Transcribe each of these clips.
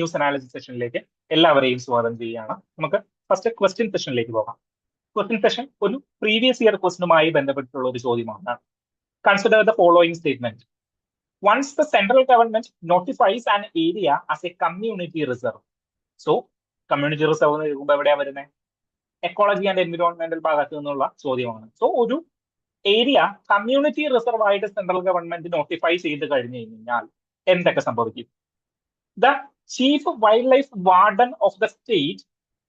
News analysis സെഷനിലേക്ക് എല്ലാവരെയും സ്വാഗതം ചെയ്യുകയാണ്. നമുക്ക് ഫസ്റ്റ് ക്വസ്റ്റ്യൻ സെഷനിലേക്ക് പോകാം. ക്വസ്റ്റ്യൻ സെഷൻ ഒരു പ്രീവിയസ് ഇയർ ക്വസ്റ്റിനുമായി ബന്ധപ്പെട്ടിട്ടുള്ള ഒരു ചോദ്യമാണ്. Consider the following statement. Once the central government notifies an area as a community reserve. So community reserve എന്ന് എഴുതുമ്പോൾ എവിടെയാ വരുന്നത്? എക്കോളജി ആൻഡ് എൻവിറോൺമെന്റൽ ഭാഗത്ത് നിന്നുള്ള ചോദ്യമാണ്. സോ ഒരു ഏരിയ കമ്മ്യൂണിറ്റി റിസർവ് ആയിട്ട് സെൻട്രൽ ഗവൺമെന്റ് നോട്ടിഫൈ ചെയ്ത് കഴിഞ്ഞു കഴിഞ്ഞാൽ എന്തൊക്കെ സംഭവിക്കും? The chief wildlife warden of the state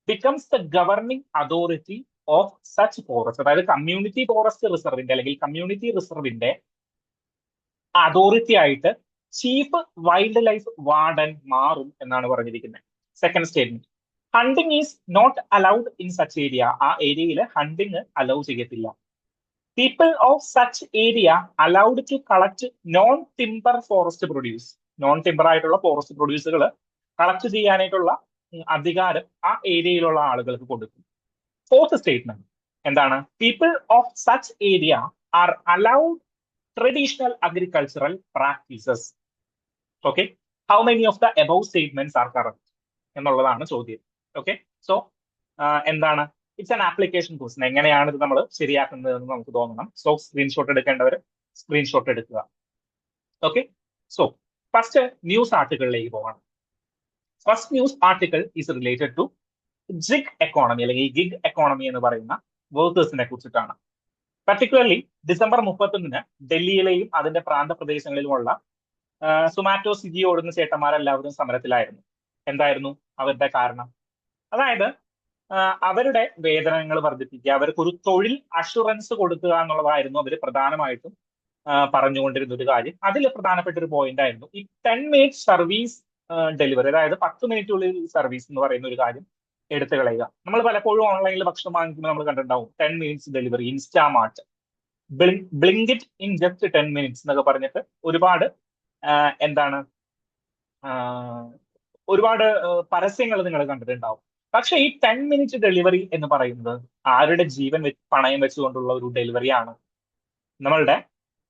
becomes the governing authority of such forest. അതായത് കമ്മ്യൂണിറ്റി ഫോറസ്റ്റ് റിസർവിന്റെ അല്ലെങ്കിൽ കമ്മ്യൂണിറ്റി റിസർവിന്റെ അതോറിറ്റി ആയിട്ട് ചീഫ് വൈൽഡ് ലൈഫ് വാർഡൻ മാറും എന്നാണ് പറഞ്ഞിരിക്കുന്നത്. Second statement, hunting is not allowed in such area. ആ ഏരിയയിൽ ഹണ്ടിങ് അലൗ ചെയ്യത്തില്ല. People of such area allowed to collect non timber forest produce. Non timber ആയിട്ടുള്ള ഫോറസ്റ്റ് പ്രൊഡ്യൂസുകൾ കളക്ട് ചെയ്യാനായിട്ടുള്ള അധികാരം ആ ഏരിയയിലുള്ള ആളുകൾക്ക് കൊടുക്കും. ഫോർത്ത് സ്റ്റേറ്റ്മെന്റ് എന്താണ്? People of such area are allowed traditional agricultural practices. Okay, how many of the above statements are correct എന്നുള്ളതാണ് ചോദ്യം. ഓക്കെ, സോ എന്താണ്? It's an application question. എങ്ങനെയാണ് ഇത് നമ്മൾ ശരിയാക്കുന്നത് എന്ന് നമുക്ക് തോന്നണം. സോ സ്ക്രീൻഷോട്ട് എടുക്കേണ്ടവർ സ്ക്രീൻഷോട്ട് എടുക്കുക. ഓക്കെ, സോ ഫസ്റ്റ് ന്യൂസ് ആർട്ടിക്കിളിലേക്ക് പോകണം. First news article is related to gig economy അല്ലെങ്കിൽ ഗിഗ് എക്കോണമി എന്ന് പറയുന്ന വർക്കേഴ്സിനെ കുറിച്ചിട്ടാണ്. പർട്ടിക്കുലർലി ഡിസംബർ 31 ഡൽഹിയിലെയും അതിന്റെ പ്രാന്തപ്രദേശങ്ങളിലുമുള്ള സുമാറ്റോ സ്വിഗ്ഗി ഓടുന്ന ചേട്ടന്മാരെല്ലാവരും സമരത്തിലായിരുന്നു. എന്തായിരുന്നു അവരുടെ കാരണം? അതായത് അവരുടെ വേതനങ്ങൾ വർദ്ധിപ്പിക്കുക, അവർക്ക് ഒരു തൊഴിൽ അഷുറൻസ് കൊടുക്കുക എന്നുള്ളതായിരുന്നു അവർ പ്രധാനമായിട്ടും പറഞ്ഞുകൊണ്ടിരുന്ന ഒരു കാര്യം. അതിൽ പ്രധാനപ്പെട്ട ഒരു പോയിന്റ് ആയിരുന്നു ഈ 10 മിനിറ്റ് സർവീസ് ഡെലിവറി, അതായത് 10 മിനിറ്റുള്ളിൽ സർവീസ് എന്ന് പറയുന്ന ഒരു കാര്യം എടുത്തു കളയുക. നമ്മൾ പലപ്പോഴും ഓൺലൈനിൽ ഭക്ഷണം വാങ്ങിക്കുമ്പോൾ നമ്മൾ കണ്ടിട്ടുണ്ടാവും 10 minutes delivery, Instamart, Blinkit in just 10 minutes എന്നൊക്കെ പറഞ്ഞിട്ട് ഒരുപാട് എന്താണ് ഒരുപാട് പരസ്യങ്ങൾ നിങ്ങൾ കണ്ടിട്ടുണ്ടാവും. പക്ഷെ ഈ 10 മിനിറ്റ് ഡെലിവറി എന്ന് പറയുന്നത് ആരുടെ ജീവൻ പണയം വെച്ചുകൊണ്ടുള്ള ഒരു ഡെലിവറിയാണ്? നമ്മളുടെ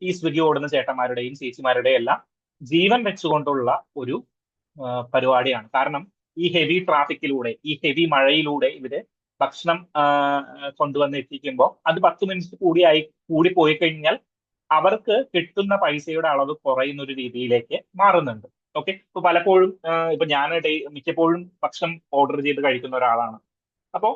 ഈ സ്വിഗ്ഗി ഓടുന്ന ചേട്ടന്മാരുടെയും ചേച്ചിമാരുടെയും എല്ലാം ജീവൻ വെച്ചുകൊണ്ടുള്ള ഒരു പരിപാടിയാണ്. കാരണം ഈ ഹെവി ട്രാഫിക്കിലൂടെ, ഈ ഹെവി മഴയിലൂടെ ഇവര് ഭക്ഷണം കൊണ്ടുവന്ന് എത്തിക്കുമ്പോൾ അത് 10 മിനിറ്റ് കൂടി പോയി കഴിഞ്ഞാൽ അവർക്ക് കിട്ടുന്ന പൈസയുടെ അളവ് കുറയുന്ന ഒരു രീതിയിലേക്ക് മാറുന്നുണ്ട്. ഓക്കെ, ഇപ്പൊ പലപ്പോഴും ഇപ്പൊ ഞാൻ മിക്കപ്പോഴും ഭക്ഷണം ഓർഡർ ചെയ്ത് കഴിക്കുന്ന ഒരാളാണ്. അപ്പോ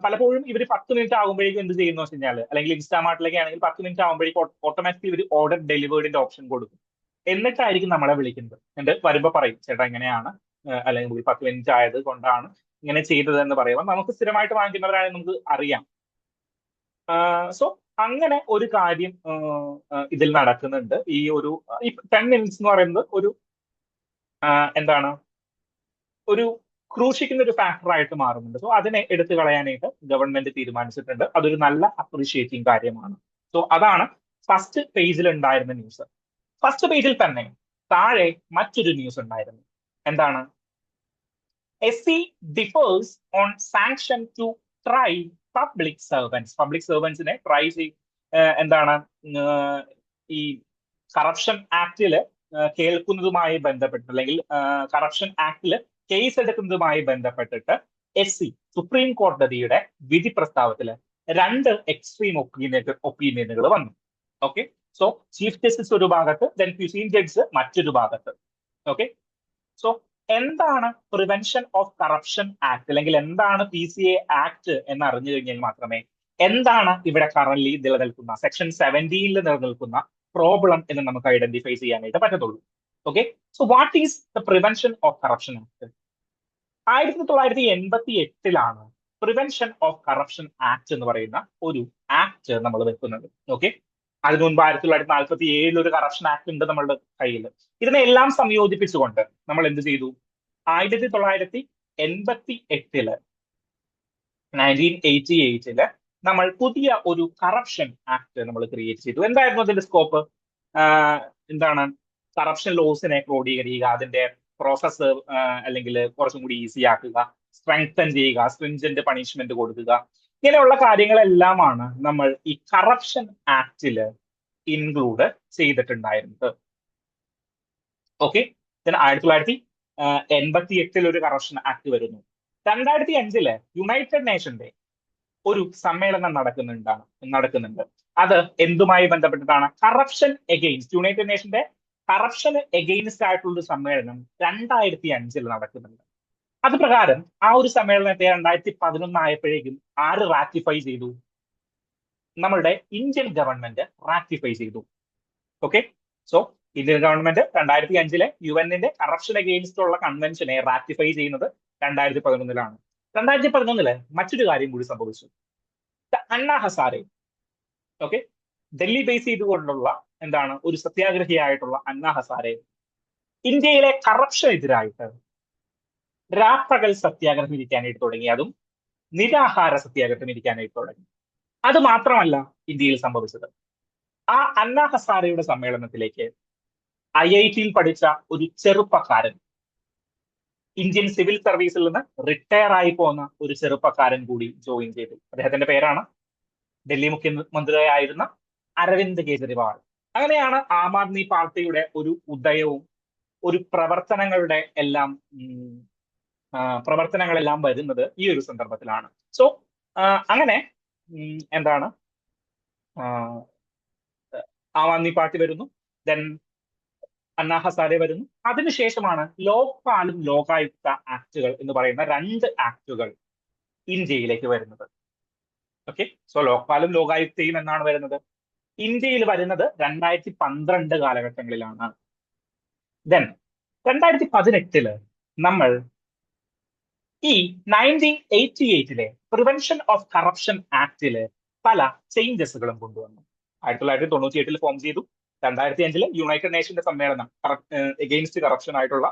പലപ്പോഴും ഇവർ 10 മിനിറ്റ് ആകുമ്പോഴേക്കും എന്ത് ചെയ്യുന്നു വെച്ച് കഴിഞ്ഞാൽ, അല്ലെങ്കിൽ ഇൻസ്റ്റാമാർട്ടിലേക്ക് ആണെങ്കിൽ 10 മിനിറ്റ് ആകുമ്പോഴേക്കും ഓട്ടോമാറ്റിക്കലി ഇവർ ഓർഡർ ഡെലിവേർഡിന്റെ ഓപ്ഷൻ കൊടുക്കും. എന്നിട്ടായിരിക്കും നമ്മളെ വിളിക്കുന്നത്. എന്നിട്ട് വരുമ്പോ പറയും ചേട്ടാ ഇങ്ങനെയാണ്, അല്ലെങ്കിൽ 10 മിനിറ്റ് ആയത് കൊണ്ടാണ് ഇങ്ങനെ ചെയ്തത് എന്ന് പറയുമ്പോൾ നമുക്ക് സ്ഥിരമായിട്ട് വാങ്ങിക്കുന്നവരാണെങ്കിൽ നമുക്ക് അറിയാം. സോ അങ്ങനെ ഒരു കാര്യം ഇതിൽ നടക്കുന്നുണ്ട്. ഈ 10 മിനിറ്റ്സ് എന്ന് പറയുന്നത് ഒരു എന്താണ് ഒരു ക്രൂശിക്കുന്ന ഒരു ഫാക്ടർ ആയിട്ട് മാറുന്നുണ്ട്. സോ അതിനെ എടുത്തു കളയാനായിട്ട് ഗവൺമെന്റ് തീരുമാനിച്ചിട്ടുണ്ട്. അതൊരു നല്ല അപ്രീഷിയേറ്റിംഗ് കാര്യമാണ്. സോ അതാണ് ഫസ്റ്റ് പേജിൽ ഉണ്ടായിരുന്ന ന്യൂസ്. ഫസ്റ്റ് പേജിൽ തന്നെ താഴെ മറ്റൊരു ന്യൂസ് ഉണ്ടായിരുന്നു. എന്താണ്? SC defers on sanction to try public servants. Public സർവൻസിനെ ട്രൈ എന്താണ് ഈ കറപ്ഷൻ ആക്ടില് കേൾക്കുന്നതുമായി ബന്ധപ്പെട്ട്, അല്ലെങ്കിൽ കറപ്ഷൻ ആക്ടില് കേസ് എടുക്കുന്നതുമായി ബന്ധപ്പെട്ടിട്ട് SC സുപ്രീം കോടതിയുടെ വിധി പ്രസ്താവത്തില് 2 എക്സ്ട്രീം ഒപ്പീനിയനുകൾ വന്നു. ഓക്കെ, സോ ചീഫ് ജസ്റ്റിസ് ഒരു ഭാഗത്ത്, ദെൻ ക്യൂസീൻ ജഡ്ജ് മറ്റൊരു ഭാഗത്ത്. ഓക്കെ, സോ എന്താണ് പ്രിവെൻഷൻ ഓഫ് കറപ്ഷൻ ആക്ട്, അല്ലെങ്കിൽ എന്താണ് PCA ആക്ട് എന്ന് അറിഞ്ഞു കഴിഞ്ഞാൽ മാത്രമേ എന്താണ് ഇവിടെ കറന്റ്ലി നിലനിൽക്കുന്ന സെക്ഷൻ 17 നിലനിൽക്കുന്ന പ്രോബ്ലം എന്ന് നമുക്ക് ഐഡന്റിഫൈ ചെയ്യാനായിട്ട് പറ്റത്തുള്ളൂ. Okay, so what is the prevention of corruption act? 1988 prevention of corruption act എന്ന് പറയുന്ന ഒരു ആക്ട് നമ്മൾ വെക്കുന്നത്. ഓക്കെ, അതിനു മുൻപ് 1947 ഒരു കറപ്ഷൻ ആക്ട് ഉണ്ട് നമ്മളുടെ കയ്യിൽ. ഇതിനെല്ലാം സംയോജിപ്പിച്ചുകൊണ്ട് നമ്മൾ എന്ത് ചെയ്തു? 1988 1988 നമ്മൾ പുതിയ ഒരു കറപ്ഷൻ ആക്ട് നമ്മൾ ക്രിയേറ്റ് ചെയ്തു. എന്തായിരുന്നു അതിന്റെ സ്കോപ്പ്? എന്താണ്? കറപ്ഷൻ ലോസിനെ ക്രോഡീകരിക്കുക, അതിന്റെ പ്രോസസ്സ് അല്ലെങ്കിൽ കുറച്ചും കൂടി ഈസി ആക്കുക, സ്ട്രെങ്തൻ ചെയ്യുക, സ്ട്രിഞ്ചന്റ് പണിഷ്മെന്റ് കൊടുക്കുക, ഇങ്ങനെയുള്ള കാര്യങ്ങളെല്ലാമാണ് നമ്മൾ ഈ കറപ്ഷൻ ആക്ടില് ഇൻക്ലൂഡ് ചെയ്തിട്ടുണ്ടായിരുന്നത്. ഓക്കെ, 1988 88 ഒരു കറപ്ഷൻ ആക്ട് വരുന്നു. 2005 യുണൈറ്റഡ് നേഷന്റെ ഒരു സമ്മേളനം നടക്കുന്നുണ്ട്. അത് എന്തുമായി ബന്ധപ്പെട്ടിട്ടാണ്? കറപ്ഷൻ എഗെയിൻസ്റ്റ്, യുണൈറ്റഡ് നേഷന്റെ കറപ്ഷന് എഗെയിൻസ്റ്റ് ആയിട്ടുള്ള ഒരു സമ്മേളനം 2005 നടക്കുന്നുണ്ട്. അത് പ്രകാരം ആ ഒരു സമ്മേളനത്തെ 2011 ആയപ്പോഴേക്കും ആര് റാറ്റിഫൈ ചെയ്തു? നമ്മളുടെ ഇന്ത്യൻ ഗവൺമെന്റ് റാറ്റിഫൈ ചെയ്തു. ഓക്കെ, സോ ഇന്ത്യൻ ഗവൺമെന്റ് 2005 യുഎന്നിന്റെ കറപ്ഷൻ അഗെയിൻസ്റ്റ് ഉള്ള കൺവെൻഷനെ റാറ്റിഫൈ ചെയ്യുന്നത് 2011 2011 മറ്റൊരു കാര്യം കൂടി സംഭവിച്ചു. അണ്ണാ ഹസാരെ, ഓക്കെ, ഡൽഹി ബേസ് ചെയ്തുകൊണ്ടുള്ള ഒരു സത്യാഗ്രഹിയായിട്ടുള്ള അണ്ണാ ഹസാരെ ഇന്ത്യയിലെ കറപ്ഷനെതിരായിട്ട് രാപ്പകൽ സത്യാഗ്രഹം ഇരിക്കാനായിട്ട് തുടങ്ങി. അതും നിരാഹാര സത്യാഗ്രഹം ഇരിക്കാനായിട്ട് തുടങ്ങി. അത് മാത്രമല്ല ഇന്ത്യയിൽ സംഭവിച്ചത്. ആ അണ്ണാ ഹസാരയുടെ സമ്മേളനത്തിലേക്ക് IIT-യിൽ പഠിച്ച ഒരു ചെറുപ്പക്കാരൻ, ഇന്ത്യൻ സിവിൽ സർവീസിൽ നിന്ന് റിട്ടയർ ആയി പോകുന്ന ഒരു ചെറുപ്പക്കാരൻ കൂടി ജോയിൻ ചെയ്തു. അദ്ദേഹത്തിന്റെ പേരാണ് ഡൽഹി മുഖ്യമന്ത്രിയായിരുന്ന അരവിന്ദ് കെജ്രിവാൾ. അങ്ങനെയാണ് ആം ആദ്മി പാർട്ടിയുടെ ഒരു ഉദയവും ഒരു പ്രവർത്തനങ്ങളെല്ലാം വരുന്നത് ഈ ഒരു സന്ദർഭത്തിലാണ്. സോ അങ്ങനെ ആം ആദ്മി പാർട്ടി വരുന്നു, ദെൻ അണ്ണാ ഹസാരെ വരുന്നു. അതിനുശേഷമാണ് ലോക്പാലും ലോകായുക്ത ആക്ടുകൾ എന്ന് പറയുന്ന 2 ആക്ടുകൾ ഇന്ത്യയിലേക്ക് വരുന്നത്. ഓക്കെ, സോ ലോക്പാലും ലോകായുക്തയും എന്നാണ് വരുന്നത്? ഇന്ത്യയിൽ വരുന്നത് 2012 കാലഘട്ടങ്ങളിലാണ്. ദെൻ 2018 നമ്മൾ ഈ 1988 പ്രിവെൻഷൻ ഓഫ് കറപ്ഷൻ ആക്ടില് പല ചേഞ്ചസുകളും കൊണ്ടുവന്നു. 1998 ഫോം ചെയ്തു. 2005 യുണൈറ്റഡ് നേഷന്റെ സമ്മേളനം, എഗെയിൻസ്റ്റ് കറപ്ഷൻ ആയിട്ടുള്ള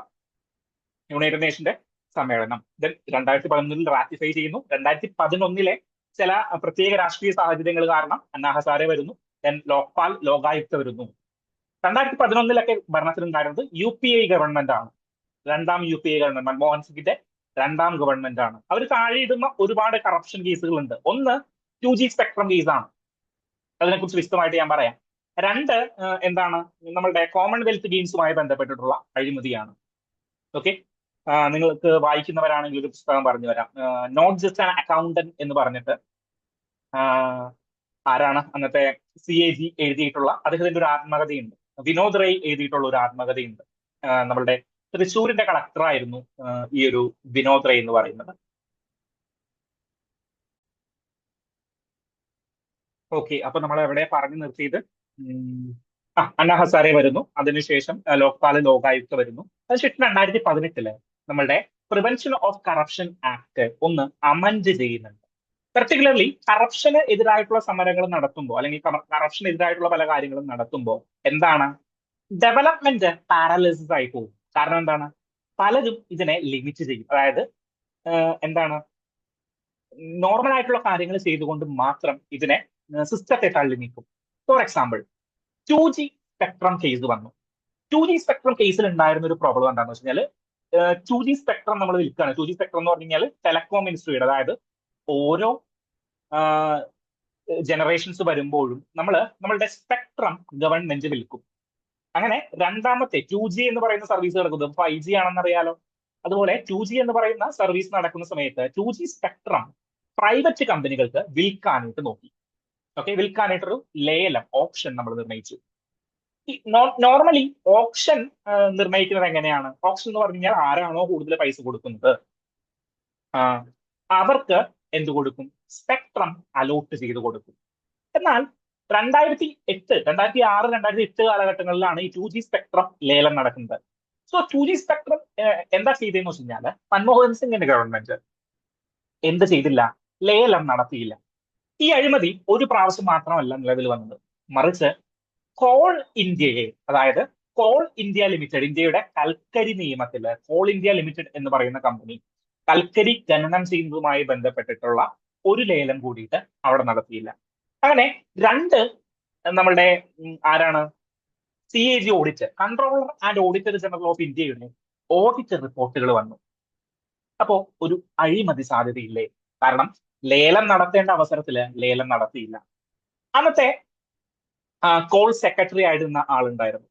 യുണൈറ്റഡ് നേഷന്റെ സമ്മേളനം. ദെൻ 2011 റാറ്റിഫൈ ചെയ്യുന്നു. 2011 ചില പ്രത്യേക രാഷ്ട്രീയ സാഹചര്യങ്ങൾ കാരണം അണ്ണാ ഹസാരെ വരുന്നു. ദെൻ ലോക്പാൽ ലോകായുക്ത വരുന്നു. 2011 ഭരണത്തിലുണ്ടായിരുന്നത് UPA ഗവൺമെന്റ് ആണ്. 2ാം UPA ഗവൺമെന്റ്, മൻമോഹൻ സിംഗിന്റെ 2ാം ഗവൺമെന്റ് ആണ്. അവർ താഴെയിടുന്ന ഒരുപാട് കറപ്ഷൻ കേസുകളുണ്ട്. ഒന്ന് 2G സ്പെക്ട്രം കേസാണ്. അതിനെക്കുറിച്ച് വിശദമായിട്ട് ഞാൻ പറയാം. 2 നമ്മളുടെ കോമൺവെൽത്ത് ഗെയിംസുമായി ബന്ധപ്പെട്ടിട്ടുള്ള അഴിമതിയാണ്. ഓക്കെ, നിങ്ങൾക്ക് വായിക്കുന്നവരാണെങ്കിൽ ഒരു പുസ്തകം പറഞ്ഞു വരാം. നോട്ട് ജസ്റ്റ് ആൻ അക്കൗണ്ടന്റ് എന്ന് പറഞ്ഞിട്ട് ആരാണ് അന്നത്തെ CAG എഴുതിയിട്ടുള്ള, അദ്ദേഹത്തിന്റെ ഒരു ആത്മകഥയുണ്ട്. വിനോദ് റൈ എഴുതിയിട്ടുള്ള ഒരു ആത്മകഥയുണ്ട്. നമ്മളുടെ തൃശ്ശൂരിന്റെ കളക്ടറായിരുന്നു ഈ ഒരു വിനോദ് റൈ എന്ന് പറയുന്നത്. ഓക്കെ, അപ്പൊ നമ്മൾ എവിടെ പറഞ്ഞു നിർത്തിയത്? അണ്ണാ ഹസാരെ വരുന്നു. അതിനുശേഷം ലോക്പാല് ലോകായുക്ത വരുന്നു. അതിനുശേഷം 2018 നമ്മളുടെ പ്രിവെൻഷൻ ഓഫ് കറപ്ഷൻ ആക്ട് ഒന്ന് അമൻഡ് ചെയ്യുന്നുണ്ട്. പെർട്ടിക്കുലർലി കറപ്ഷന് എതിരായിട്ടുള്ള സമരങ്ങൾ നടത്തുമ്പോൾ, അല്ലെങ്കിൽ കറപ്ഷന് എതിരായിട്ടുള്ള പല കാര്യങ്ങളും നടത്തുമ്പോൾ ഡെവലപ്മെന്റ് പാരലൈസിസ് ആയി പോകും. കാരണം പലരും ഇതിനെ ലിമിറ്റ് ചെയ്യും. അതായത് നോർമൽ ആയിട്ടുള്ള കാര്യങ്ങൾ ചെയ്തുകൊണ്ട് മാത്രം ഇതിനെ സിസ്റ്റത്തെ തള്ളി നീക്കും. For example 2G spectrum case വന്നു. 2G സ്പെക്ട്രം കേസിൽ ഉണ്ടായിരുന്ന ഒരു പ്രോബ്ലം എന്താണെന്ന് വെച്ച് കഴിഞ്ഞാൽ 2G സ്പെക്ട്രം നമ്മൾ വിൽക്കുകയാണ്. 2G സ്പെക്ട്രം എന്ന് പറഞ്ഞു കഴിഞ്ഞാൽ ടെലകോം മിനിസ്ട്രിയുടെ, അതായത് ഓരോ ജനറേഷൻസ് വരുമ്പോഴും നമ്മളുടെ സ്പെക്ട്രം ഗവൺമെന്റ് വിൽക്കും. അങ്ങനെ രണ്ടാമത്തെ 2G എന്ന് പറയുന്ന സർവീസ് നടക്കുന്നത് 5G ആണെന്ന് അറിയാലോ. അതുപോലെ 2G എന്ന് പറയുന്ന സർവീസ് നടക്കുന്ന സമയത്ത് 2G സ്പെക്ട്രം പ്രൈവറ്റ് കമ്പനികൾക്ക് വിൽക്കാനായിട്ട് നോക്കി. ഓക്കെ, വിൽക്കാനായിട്ടൊരു ലേലം, ഓപ്ഷൻ നമ്മൾ നിർണ്ണയിച്ചു. നോർമലി ഓപ്ഷൻ നിർണ്ണയിക്കുന്നത് എങ്ങനെയാണ്? ഓപ്ഷൻ എന്ന് പറഞ്ഞു കഴിഞ്ഞാൽ ആരാണോ കൂടുതൽ പൈസ കൊടുക്കുന്നത് അവർക്ക് എന്ത് കൊടുക്കും? സ്പെക്ട്രം അലോട്ട് ചെയ്ത് കൊടുക്കും. എന്നാൽ 2006, 2008 കാലഘട്ടങ്ങളിലാണ് ഈ 2G സ്പെക്ട്രം ലേലം നടക്കുന്നത്. സോ 2G സ്പെക്ട്രം എന്താ ചെയ്തതെന്ന് വെച്ച് കഴിഞ്ഞാൽ മൻമോഹൻ സിംഗിന്റെ ഗവൺമെന്റ് എന്ത് ചെയ്തില്ല? ലേലം നടത്തിയില്ല. ഈ അഴിമതി ഒരു പ്രാവശ്യം മാത്രമല്ല നിലവിൽ വന്നത്, മറിച്ച് കോൾ ഇന്ത്യയെ, അതായത് കോൾ ഇന്ത്യ ലിമിറ്റഡ്, ഇന്ത്യയുടെ കൽക്കരി നിയമത്തില് കോൾ ഇന്ത്യ ലിമിറ്റഡ് എന്ന് പറയുന്ന കമ്പനി കൽക്കരി ഖനനം ചെയ്യുന്നതുമായി ബന്ധപ്പെട്ടിട്ടുള്ള ഒരു ലേലം കൂടിയിട്ട് അവിടെ നടത്തിയില്ല. അങ്ങനെ 2 നമ്മളുടെ CAG audit, controller and auditor general of ഇന്ത്യയുടെ ഓഡിറ്റ് റിപ്പോർട്ടുകൾ വന്നു. അപ്പോ ഒരു അഴിമതി സാധ്യതയില്ലേ? കാരണം ലേലം നടത്തേണ്ട അവസരത്തില് ലേലം നടത്തിയില്ല. അന്നത്തെ കോൾ സെക്രട്ടറി ആയിരുന്ന ആളുണ്ടായിരുന്നു,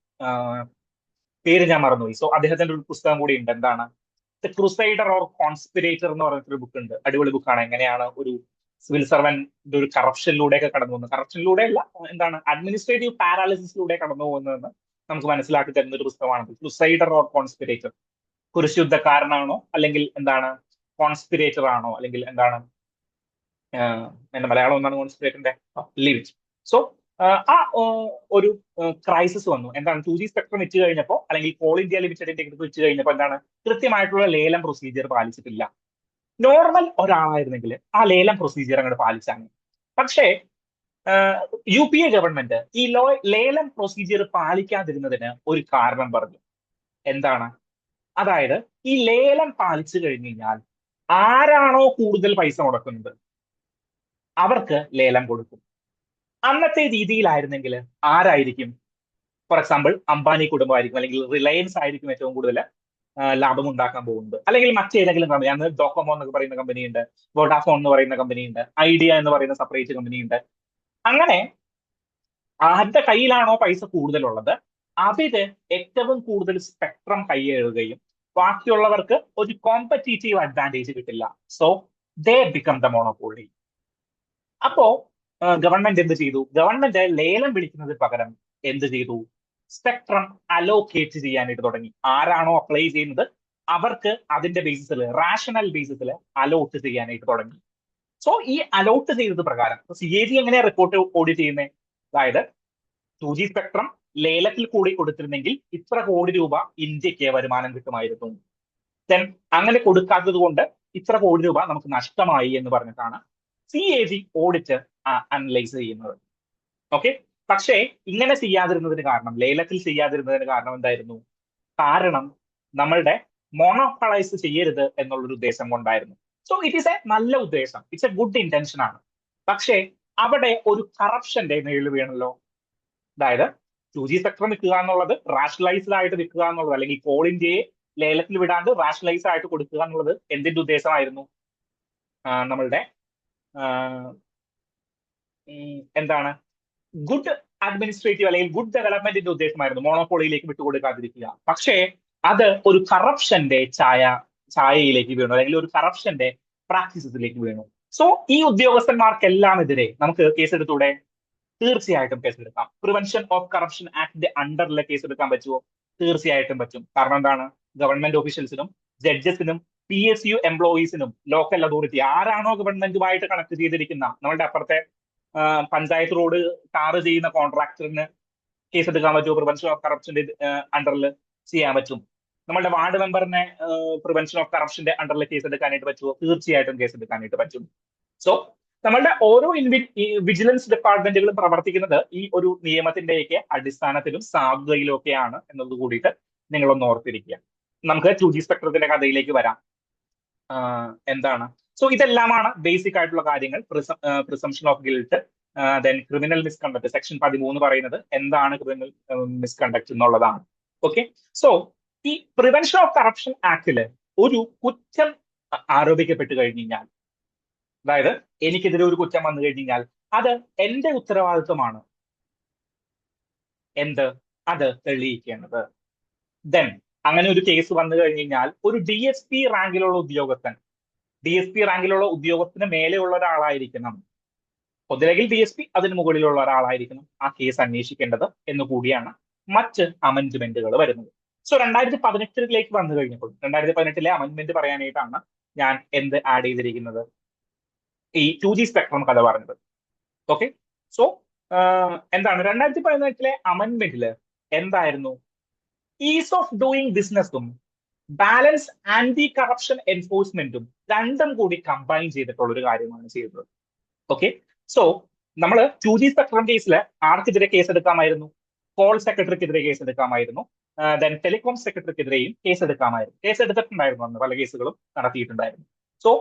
പേര് ഞാൻ മറന്നുപോയി. സോ അദ്ദേഹത്തിന്റെ ഒരു പുസ്തകം കൂടി ഉണ്ട്. എന്താണ് ദ ക്രൂസൈഡർ ഓർ കോൺസ്പിറേറ്റർ എന്ന് പറഞ്ഞിട്ടൊരു ബുക്ക് ഉണ്ട്. അടിപൊളി ബുക്കാണ്. എങ്ങനെയാണ് ഒരു സിവിൽ സർവന്റ് ഒരു കറപ്ഷനിലൂടെയൊക്കെ കടന്നു പോകുന്നത്, കറപ്ഷനിലൂടെ അല്ല, എന്താണ് അഡ്മിനിസ്ട്രേറ്റീവ് പാരാലിസിസിലൂടെ കടന്നു പോകുന്നതെന്ന് നമുക്ക് മനസ്സിലാക്കി തരുന്ന ഒരു പുസ്തകമാണ് ക്രൂസൈഡർ ഓർ കോൺസ്പിറേറ്റർ. കുരിശുദ്ധക്കാരനാണോ അല്ലെങ്കിൽ എന്താണ് കോൺസ്പിറേറ്റർ ആണോ അല്ലെങ്കിൽ എന്താണ് എന്റെ മലയാളം ഒന്നാണ് കോൺസ്പിറേറ്ററിന്റെ ലീവ്. സോ ഒരു ക്രൈസിസ് വന്നു. എന്താണ് 2G സ്പെക്ട്രം വെച്ച് കഴിഞ്ഞപ്പോൾ അല്ലെങ്കിൽ കോൾ ഇന്ത്യ ലിമിറ്റഡിന്റെ വെച്ച് കഴിഞ്ഞപ്പോൾ എന്താണ് കൃത്യമായിട്ടുള്ള ലേലം പ്രൊസീജിയർ പാലിച്ചിട്ടില്ല. നോർമൽ ഒരാളായിരുന്നെങ്കിൽ ആ ലേലം പ്രൊസീജിയർ അങ്ങോട്ട് പാലിച്ചാണ്. പക്ഷേ UPA ഗവൺമെന്റ് ഈ ലേലം പ്രൊസീജിയർ പാലിക്കാതിരുന്നതിന് ഒരു കാരണം പറഞ്ഞു. എന്താണ്? അതായത് ഈ ലേലം പാലിച്ചു കഴിഞ്ഞു കഴിഞ്ഞാൽ ആരാണോ കൂടുതൽ പൈസ മുടക്കുന്നത് അവർക്ക് ലേലം കൊടുക്കും. അന്നത്തെ രീതിയിലായിരുന്നെങ്കിൽ ആരായിരിക്കും? ഫോർ എക്സാമ്പിൾ അംബാനി കുടുംബമായിരിക്കും അല്ലെങ്കിൽ റിലയൻസ് ആയിരിക്കും ഏറ്റവും കൂടുതൽ ലാഭം ഉണ്ടാക്കാൻ പോകുന്നത്. അല്ലെങ്കിൽ മറ്റേതെങ്കിലും കമ്പനി, അന്ന് ഡോകോമോ എന്നൊക്കെ പറയുന്ന കമ്പനിയുണ്ട്, വോഡാഫോൺ എന്ന് പറയുന്ന കമ്പനിയുണ്ട്, ഐഡിയ എന്ന് പറയുന്ന സെപ്പറേറ്റ് കമ്പനിയുണ്ട്. അങ്ങനെ ആരുടെ കയ്യിലാണോ പൈസ കൂടുതലുള്ളത് അവര് ഏറ്റവും കൂടുതൽ സ്പെക്ട്രം കൈയേറുകയും ബാക്കിയുള്ളവർക്ക് ഒരു കോമ്പറ്റീറ്റീവ് അഡ്വാൻറ്റേജ് കിട്ടില്ല. So they become the monopoly. അപ്പോ ഗവൺമെന്റ് എന്ത് ചെയ്തു? ഗവൺമെന്റ് ലേലം വിളിക്കുന്നതിന് പകരം എന്ത് ചെയ്തു? സ്പെക്ട്രം അലോക്കേറ്റ് ചെയ്യാനായിട്ട് തുടങ്ങി. ആരാണോ അപ്ലൈ ചെയ്യുന്നത് അവർക്ക് അതിന്റെ ബേസിസിൽ, റാഷണൽ ബേസിസിൽ അലോട്ട് ചെയ്യാനായിട്ട് തുടങ്ങി. സോ ഈ അലോട്ട് ചെയ്തത് പ്രകാരം CAG എങ്ങനെയാ റിപ്പോർട്ട് ഓഡിറ്റ് ചെയ്യുന്നത്? അതായത് 2G സ്പെക്ട്രം ലേലത്തിൽ കൂടി കൊടുത്തിരുന്നെങ്കിൽ ഇത്ര കോടി രൂപ ഇന്ത്യക്ക് വരുമാനം കിട്ടുമായിരുന്നു. ദെൻ അങ്ങനെ കൊടുക്കാത്തത് കൊണ്ട് ഇത്ര കോടി രൂപ നമുക്ക് നഷ്ടമായി എന്ന് പറഞ്ഞിട്ടാണ് CAG ഓഡിറ്റ് അനലൈസ് ചെയ്യുന്നത്. ഓക്കെ. പക്ഷേ ഇങ്ങനെ ചെയ്യാതിരുന്നതിന് കാരണം, ലേലത്തിൽ ചെയ്യാതിരുന്നതിന് കാരണം എന്തായിരുന്നു? കാരണം നമ്മളുടെ മോണോപ്പൊളൈസ് ചെയ്യരുത് എന്നുള്ളൊരു ഉദ്ദേശം കൊണ്ടായിരുന്നു. സോ ഇറ്റ് ഈസ് എ നല്ല ഉദ്ദേശം, ഇറ്റ്സ് എ ഗുഡ് ഇന്റൻഷൻ ആണ്. പക്ഷേ അവിടെ ഒരു കറപ്ഷന്റെ നിഴൽ വീണല്ലോ. അതായത് 2G സ്പെക്ട്രം വിൽക്കുക എന്നുള്ളത് റാഷണലൈസ്ഡ് ആയിട്ട് വിൽക്കുക എന്നുള്ളത്, അല്ലെങ്കിൽ കോൾ ഇന്ത്യയെ ലേലത്തിൽ വിടാണ്ട് റാഷണലൈസ് ആയിട്ട് കൊടുക്കുക എന്നുള്ളത് എന്തിന്റെ ഉദ്ദേശമായിരുന്നു? നമ്മളുടെ എന്താണ് ഗുഡ് അഡ്മിനിസ്ട്രേറ്റീവ് അല്ലെങ്കിൽ ഗുഡ് ഡെവലപ്മെന്റിന്റെ ഉദ്ദേശമായിരുന്നു, മോണോപോളിയിലേക്ക് വിട്ടുകൊടുക്കാതിരിക്കുക. പക്ഷേ അത് ഒരു കറപ്ഷന്റെ ഛായയിലേക്ക് വീണു, അല്ലെങ്കിൽ ഒരു കറപ്ഷന്റെ പ്രാക്ടീസസിലേക്ക് വീണു. സോ ഈ ഉദ്യോഗസ്ഥന്മാർക്കെല്ലാം എതിരെ നമുക്ക് കേസെടുത്തൂടെ? തീർച്ചയായിട്ടും കേസെടുക്കാം. പ്രിവെൻഷൻ ഓഫ് കറപ്ഷൻ ആക്ടിന്റെ അണ്ടറിലെ കേസെടുക്കാൻ പറ്റുമോ? തീർച്ചയായിട്ടും പറ്റും. കാരണം എന്താണ്? ഗവൺമെന്റ് ഓഫീഷ്യൽസിനും ജഡ്ജസിനും PSU എംപ്ലോയീസിനും ലോക്കൽ അതോറിറ്റി ആരാണോ ഗവൺമെന്റുമായിട്ട് കണക്ട് ചെയ്തിരിക്കുന്ന, നമ്മളുടെ അപ്പുറത്തെ പഞ്ചായത്ത് റോഡ് ടാർ ചെയ്യുന്ന കോൺട്രാക്ടറിന് കേസെടുക്കാൻ പറ്റുമോ? പ്രിവെൻഷൻ ഓഫ് കറപ്ഷന്റെ അണ്ടറിൽ ചെയ്യാൻ പറ്റും. നമ്മുടെ വാർഡ് മെമ്പറിനെ പ്രിവെൻഷൻ ഓഫ് കറപ്ഷന്റെ അണ്ടറിൽ കേസെടുക്കാനായിട്ട് പറ്റുമോ? തീർച്ചയായിട്ടും കേസെടുക്കാനായിട്ട് പറ്റും. സോ നമ്മളുടെ ഓരോ വിജിലൻസ് ഡിപ്പാർട്ട്മെന്റുകളും പ്രവർത്തിക്കുന്നത് ഈ ഒരു നിയമത്തിന്റെയൊക്കെ അടിസ്ഥാനത്തിലും സാധുതയിലും ഒക്കെയാണ് എന്നത് കൂടിയിട്ട് നിങ്ങളൊന്ന് ഓർത്തിരിക്കുക. നമുക്ക് 2G സ്പെക്ട്രത്തിന്റെ കഥയിലേക്ക് വരാം. എന്താണ്? സോ ഇതെല്ലാമാണ് ബേസിക് ആയിട്ടുള്ള കാര്യങ്ങൾ. Presumption of guilt, then criminal misconduct. Section 13 പറയുന്നത് എന്താണ് ക്രിമിനൽ മിസ്കണ്ടക്ട് എന്നുള്ളതാണ്. ഓക്കെ. സോ ഈ പ്രിവെൻഷൻ ഓഫ് കറപ്ഷൻ ആക്ടില് ഒരു കുറ്റം ആരോപിക്കപ്പെട്ട് കഴിഞ്ഞു കഴിഞ്ഞാൽ, അതായത് എനിക്കെതിരെ ഒരു കുറ്റം വന്നു കഴിഞ്ഞാൽ അത് എന്റെ ഉത്തരവാദിത്വമാണ് അത് തെളിയിക്കേണ്ടത്. ദെൻ അങ്ങനെ ഒരു കേസ് വന്നു കഴിഞ്ഞു കഴിഞ്ഞാൽ ഒരു DSP റാങ്കിലുള്ള ഉദ്യോഗസ്ഥന് മേലെയുള്ള ഒരാളായിരിക്കണം. ഒന്നില്ലെങ്കിൽ DSP, അതിന് മുകളിലുള്ള ഒരാളായിരിക്കണം ആ കേസ് അന്വേഷിക്കേണ്ടത് എന്ന് കൂടിയാണ് മറ്റ് അമെന്റ്മെന്റുകൾ വരുന്നത്. സോ 2018 വന്നു കഴിഞ്ഞപ്പോൾ 2018 അമെന്റ്മെന്റ് പറയാനായിട്ടാണ് ഞാൻ എന്ത് ആഡ് ചെയ്തിരിക്കുന്നത്? ഈ 2G സ്പെക്ട്രം കഥ പറഞ്ഞത്. ഓക്കെ. സോ എന്താണ് 2018 അമെന്റ്മെന്റില് എന്തായിരുന്നു? ഈസ് ഓഫ് ഡൂയിങ് ബിസിനസ്സും ബാലൻസ് ആന്റി കറപ്ഷൻ എൻഫോഴ്സ്മെന്റും രണ്ടും കൂടി കമ്പൈൻ ചെയ്തിട്ടുള്ള ഒരു കാര്യമാണ് ചെയ്തത്. ഓക്കെ. സോ നമ്മൾ 2G സ്പെക്ട്രം കേസിൽ ആർക്കെതിരെ കേസെടുക്കാമായിരുന്നു? കോൾ സെക്രട്ടറിക്കെതിരെ കേസെടുക്കാമായിരുന്നു. ദെൻ ടെലികോം സെക്രട്ടറിക്കെതിരെയും കേസെടുക്കാമായിരുന്നു. കേസെടുത്തിട്ടുണ്ടായിരുന്നു, അന്ന് പല കേസുകളും നടത്തിയിട്ടുണ്ടായിരുന്നു. സോ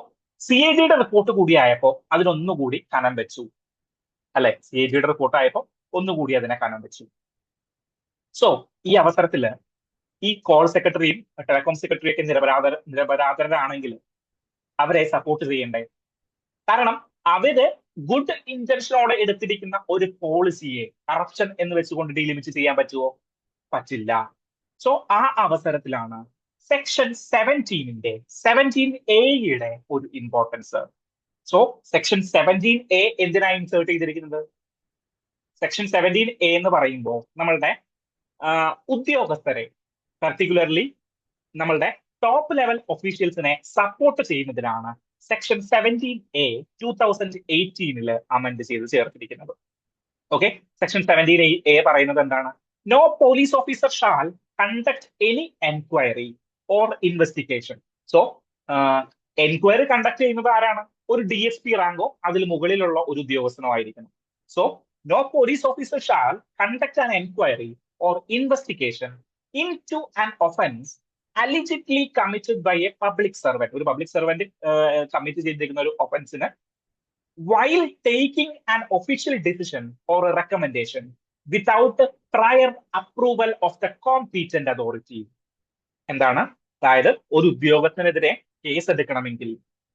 CAGയുടെ റിപ്പോർട്ട് കൂടിയായപ്പോൾ അതിനൊന്നുകൂടി കനം വെച്ചു, അല്ലെ? CAGയുടെ റിപ്പോർട്ട് ആയപ്പോൾ ഒന്നുകൂടി അതിനെ കനം വെച്ചു. സോ ഈ അവസരത്തില് ഈ കോൾ സെക്രട്ടറിയും ടെലികോം സെക്രട്ടറിയും ഒക്കെ നിരപരാധരാണെങ്കിൽ അവരെ സപ്പോർട്ട് ചെയ്യണ്ടേ? കാരണം അവര് ഗുഡ് ഇന്റൻഷനോടെ എടുത്തിരിക്കുന്ന ഒരു പോളിസിയെ കറപ്ഷൻ എന്ന് വെച്ചുകൊണ്ട് ഡീലിമിറ്റ് ചെയ്യാൻ പറ്റുമോ? പറ്റില്ല. സോ ആ അവസരത്തിലാണ് സെക്ഷൻ 17A ഒരു ഇമ്പോർട്ടൻസ്. സോ സെക്ഷൻ 17A എന്തിനാണ് ഇൻസേർട്ട് ചെയ്തിരിക്കുന്നത്? സെക്ഷൻ 17A എന്ന് പറയുമ്പോൾ നമ്മളുടെ ഉദ്യോഗസ്ഥരെ, പർട്ടിക്കുലർലി നമ്മളുടെ ടോപ്പ് ലെവൽ ഒഫീഷ്യൽസിനെ സപ്പോർട്ട് ചെയ്യുന്നതിനാണ് സെക്ഷൻ 17A 2018 അമെൻഡ് ചെയ്ത് ചേർത്തിരിക്കുന്നത്. ഓക്കെ, സെക്ഷൻ 17A പറയുന്നത് എന്താണ്? No police officer shall conduct any enquiry or investigation. So enquiry conduct ചെയ്യുന്നത് ആരാണ്? ഒരു DSP റാങ്കോ അതിൽ മുകളിലുള്ള ഒരു ഉദ്യോഗസ്ഥനോ ആയിരിക്കണം. So no police officer shall conduct an enquiry or investigation into an offence allegedly committed by a public servant. ഒരു public servant commit ചെയ്തിരിക്കുന്ന ഒരു ഒഫൻസിന് while taking an official decision or a recommendation without prior approval of the competent authority. എന്താണ്? അതായത് ഒരു ഉദ്യോഗസ്ഥനെതിരെ case എടുക്കണമെങ്കിൽ